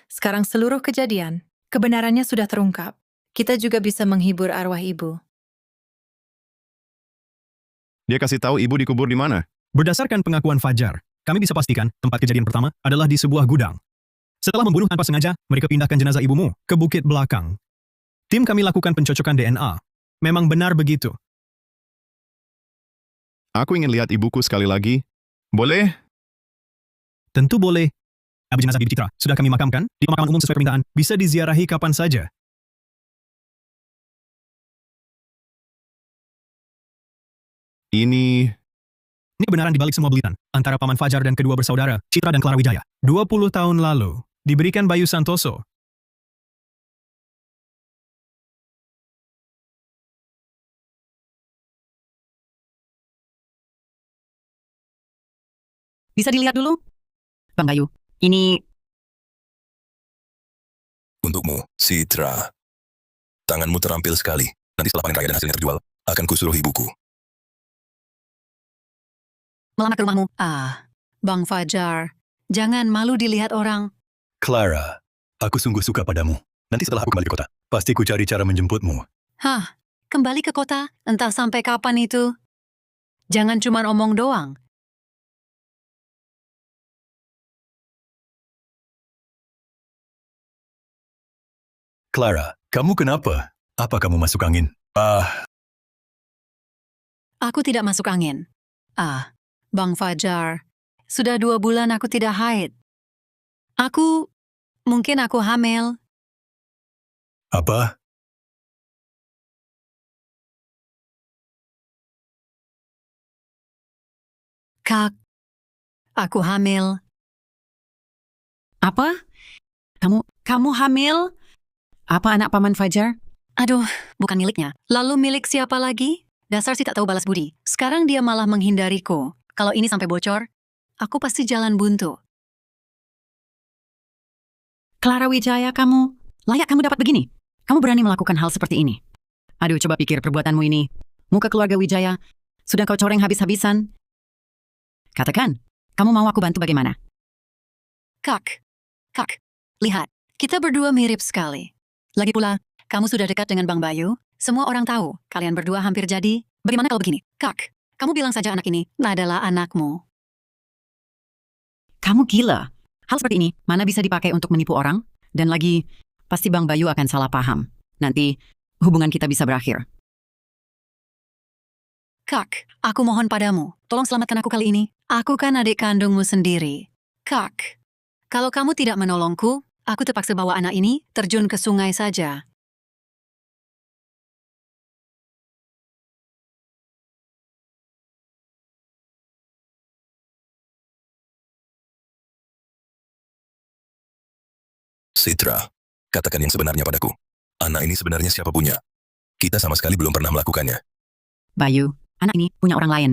Sekarang seluruh kejadian, kebenarannya sudah terungkap. Kita juga bisa menghibur arwah ibu. Dia kasih tahu ibu dikubur di mana? Berdasarkan pengakuan Fajar, kami bisa pastikan tempat kejadian pertama adalah di sebuah gudang. Setelah membunuh tanpa sengaja, mereka pindahkan jenazah ibumu ke bukit belakang. Tim kami lakukan pencocokan DNA. Memang benar begitu. Aku ingin lihat ibuku sekali lagi. Boleh? Tentu boleh. Abi jenazah Bibi Citra sudah kami makamkan di pemakaman umum sesuai permintaan. Bisa diziarahi kapan saja. Ini Ini kebenaran di balik semua belitan antara Paman Fajar dan kedua bersaudara, Citra dan Clara Wijaya. 20 tahun lalu, diberikan Bayu Santoso. Bisa dilihat dulu? Bang Bayu, ini Untukmu, Citra. Tanganmu terampil sekali. Nanti setelah panen raya dan hasilnya terjual, akan kusuruh ibuku. Melamar ke rumahmu. Bang Fajar, jangan malu dilihat orang. Clara, aku sungguh suka padamu. Nanti setelah aku kembali ke kota, pasti ku cari cara menjemputmu. Kembali ke kota? Entah sampai kapan itu. Jangan cuma omong doang. Clara, kamu kenapa? Apa kamu masuk angin? Aku tidak masuk angin. Bang Fajar, sudah 2 bulan aku tidak haid. Mungkin aku hamil. Apa? Kak, aku hamil. apa? Kamu hamil? Apa anak Paman Fajar? Aduh, bukan miliknya. Lalu milik siapa lagi? Dasar si tak tahu balas budi. Sekarang dia malah menghindariku. Kalau ini sampai bocor, aku pasti jalan buntu. Clara Wijaya, layak kamu dapat begini. Kamu berani melakukan hal seperti ini. Aduh, coba pikir perbuatanmu ini. Muka keluarga Wijaya, sudah kau coreng habis-habisan. Katakan, kamu mau aku bantu bagaimana? Kak, lihat. Kita berdua mirip sekali. Lagi pula, kamu sudah dekat dengan Bang Bayu. Semua orang tahu, kalian berdua hampir jadi. Bagaimana kalau begini? Kak, kamu bilang saja anak ini adalah anakmu. Kamu gila. Hal seperti ini, mana bisa dipakai untuk menipu orang? Dan lagi, pasti Bang Bayu akan salah paham. Nanti, hubungan kita bisa berakhir. Kak, aku mohon padamu, tolong selamatkan aku kali ini. Aku kan adik kandungmu sendiri. Kak, kalau kamu tidak menolongku, aku terpaksa bawa anak ini terjun ke sungai saja. Citra, katakan yang sebenarnya padaku. Anak ini sebenarnya siapa punya? Kita sama sekali belum pernah melakukannya. Bayu, anak ini punya orang lain.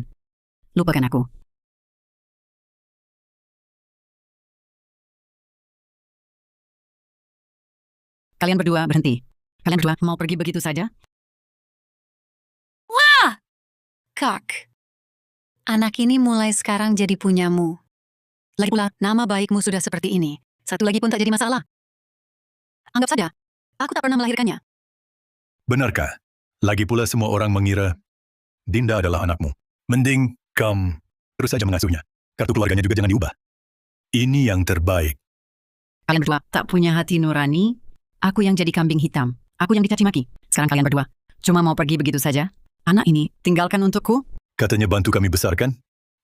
Lupakan aku. Kalian berdua berhenti. Kalian berdua mau pergi begitu saja? Kak, anak ini mulai sekarang jadi punyamu. Lagi pula, nama baikmu sudah seperti ini. Satu lagi pun tak jadi masalah. Anggap saja, aku tak pernah melahirkannya. Benarkah? Lagi pula semua orang mengira Dinda adalah anakmu. Mending kamu terus saja mengasuhnya. Kartu keluarganya juga jangan diubah. Ini yang terbaik. Kalian berdua tak punya hati nurani. Aku yang jadi kambing hitam. Aku yang dicaci maki. Sekarang kalian berdua cuma mau pergi begitu saja? Anak ini tinggalkan untukku? Katanya bantu kami besarkan.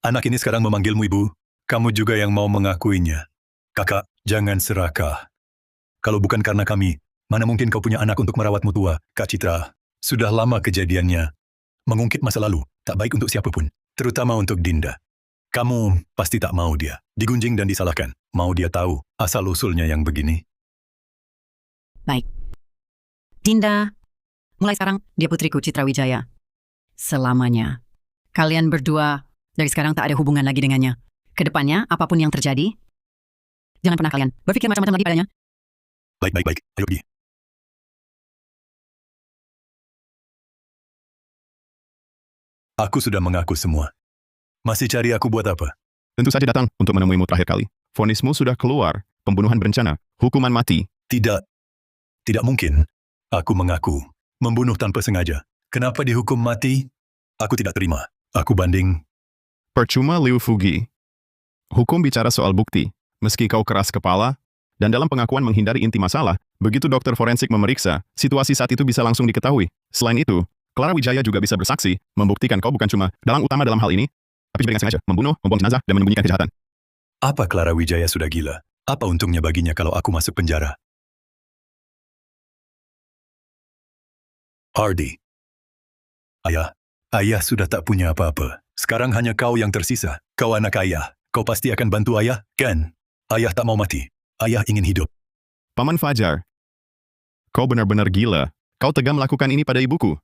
Anak ini sekarang memanggilmu ibu. Kamu juga yang mau mengakuinya. Kakak, jangan serakah. Kalau bukan karena kami, mana mungkin kau punya anak untuk merawatmu tua, Kak Citra. Sudah lama kejadiannya. Mengungkit masa lalu, tak baik untuk siapapun. Terutama untuk Dinda. Kamu pasti tak mau dia digunjing dan disalahkan. Mau dia tahu asal-usulnya yang begini. Baik. Dinda, mulai sekarang dia putriku Citra Wijaya. Selamanya. Kalian berdua dari sekarang tak ada hubungan lagi dengannya. Kedepannya, apapun yang terjadi, jangan pernah kalian berpikir macam-macam lagi padanya. Baik. Ayo pergi. Aku sudah mengaku semua. Masih cari aku buat apa? Tentu saja datang untuk menemuimu terakhir kali. Vonismu sudah keluar, pembunuhan berencana, hukuman mati. Tidak mungkin. Aku mengaku. Membunuh tanpa sengaja. Kenapa dihukum mati? Aku tidak terima. Aku banding. Percuma Liu Fugi. Hukum bicara soal bukti. Meski kau keras kepala, dan dalam pengakuan menghindari inti masalah, begitu dokter forensik memeriksa, situasi saat itu bisa langsung diketahui. Selain itu, Clara Wijaya juga bisa bersaksi, membuktikan kau bukan cuma dalang utama dalam hal ini, tapi juga dengan sengaja membunuh, membuang jenazah, dan menyembunyikan kejahatan. Apa Clara Wijaya sudah gila? Apa untungnya baginya kalau aku masuk penjara? Ardi. Ayah sudah tak punya apa-apa. Sekarang hanya kau yang tersisa. Kau anak ayah. Kau pasti akan bantu ayah, kan? Ayah tak mau mati. Ayah ingin hidup. Paman Fajar, kau benar-benar gila. Kau tega melakukan ini pada ibuku.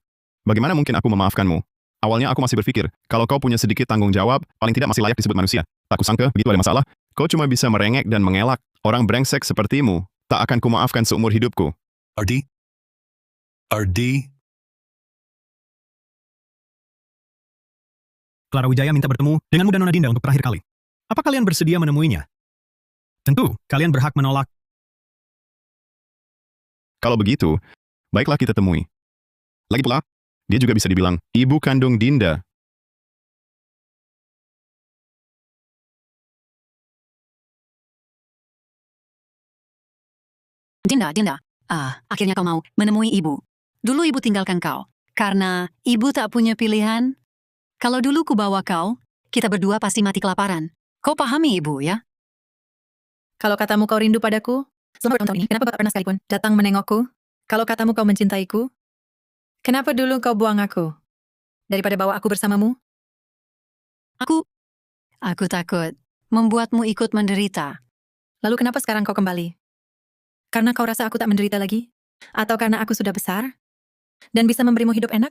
Bagaimana mungkin aku memaafkanmu? Awalnya aku masih berpikir, kalau kau punya sedikit tanggung jawab, paling tidak masih layak disebut manusia. Tak kusangka, begitu ada masalah, kau cuma bisa merengek dan mengelak. Orang brengsek sepertimu, tak akan kumaafkan seumur hidupku. Ardi? Clara Wijaya minta bertemu denganmu dan Nona Dinda untuk terakhir kali. Apa kalian bersedia menemuinya? Tentu, kalian berhak menolak. Kalau begitu, baiklah kita temui. Lagi pula, dia juga bisa dibilang ibu kandung Dinda. Dinda. Akhirnya kau mau menemui ibu. Dulu ibu tinggalkan kau. Karena ibu tak punya pilihan. Kalau dulu ku bawa kau, kita berdua pasti mati kelaparan. Kau pahami ibu, ya? Kalau katamu kau rindu padaku, selama bertahun-tahun ini, kenapa kau tak pernah sekalipun datang menengokku? Kalau katamu kau mencintaiku, kenapa dulu kau buang aku? Daripada bawa aku bersamamu? Aku takut membuatmu ikut menderita. Lalu kenapa sekarang kau kembali? Karena kau rasa aku tak menderita lagi? Atau karena aku sudah besar? Dan bisa memberimu hidup enak?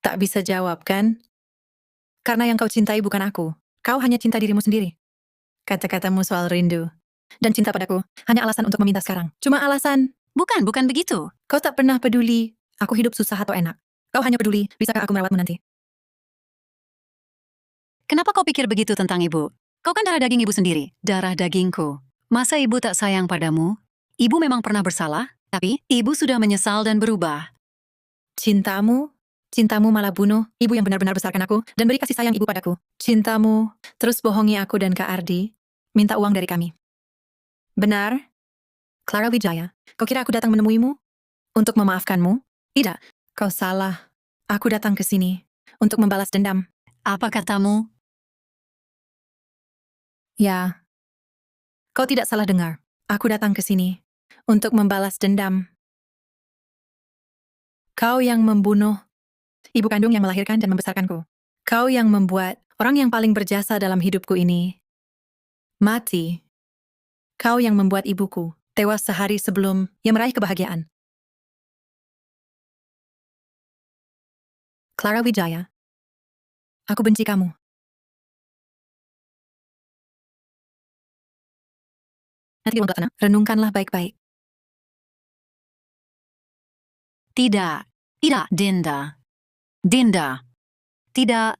Tak bisa jawab, kan? Karena yang kau cintai bukan aku. Kau hanya cinta dirimu sendiri. Kata-katamu soal rindu dan cinta padaku hanya alasan untuk meminta sekarang. Cuma alasan. Bukan begitu. Kau tak pernah peduli aku hidup susah atau enak. Kau hanya peduli, bisakah aku merawatmu nanti? Kenapa kau pikir begitu tentang ibu? Kau kan darah daging ibu sendiri, darah dagingku. Masa ibu tak sayang padamu? Ibu memang pernah bersalah, tapi ibu sudah menyesal dan berubah. Cintamu malah bunuh ibu yang benar-benar besarkan aku dan beri kasih sayang ibu padaku. Cintamu terus bohongi aku dan Kak Ardi, minta uang dari kami. Benar? Clara Wijaya, kau kira aku datang menemuimu? Untuk memaafkanmu? Tidak, kau salah. Aku datang ke sini untuk membalas dendam. Apa katamu? Ya, kau tidak salah dengar. Aku datang ke sini untuk membalas dendam. Kau yang membunuh ibu kandung yang melahirkan dan membesarkanku. Kau yang membuat orang yang paling berjasa dalam hidupku ini mati. Kau yang membuat ibuku tewas sehari sebelum ia meraih kebahagiaan. Clara Wijaya, aku benci kamu. Nanti di ruang gelap sana, renungkanlah baik-baik. Tidak. Tidak, Dinda. Dinda. Tidak.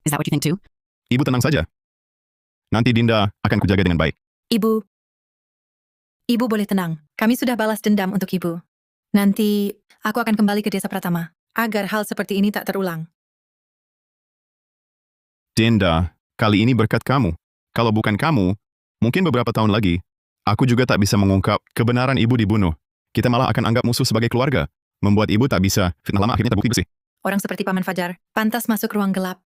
Is that what you think too? Ibu tenang saja. Nanti Dinda akan kujaga dengan baik. Ibu boleh tenang. Kami sudah balas dendam untuk ibu. Nanti aku akan kembali ke desa Pratama agar hal seperti ini tak terulang. Dinda, kali ini berkat kamu. Kalau bukan kamu, mungkin beberapa tahun lagi, aku juga tak bisa mengungkap kebenaran ibu dibunuh. Kita malah akan anggap musuh sebagai keluarga. Membuat ibu tak bisa, fitnah lama akhirnya terbukti bersih. Orang seperti Paman Fajar pantas masuk ruang gelap.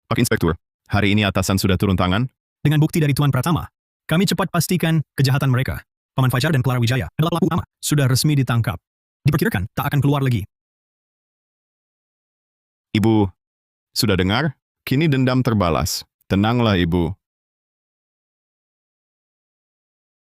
Pak Inspektur, hari ini atasan sudah turun tangan. Dengan bukti dari Tuan Pratama, kami cepat pastikan kejahatan mereka. Paman Fajar dan Clara Wijaya adalah pelaku utama. Sudah resmi ditangkap. Diperkirakan tak akan keluar lagi. Ibu, sudah dengar? Kini dendam terbalas. Tenanglah ibu.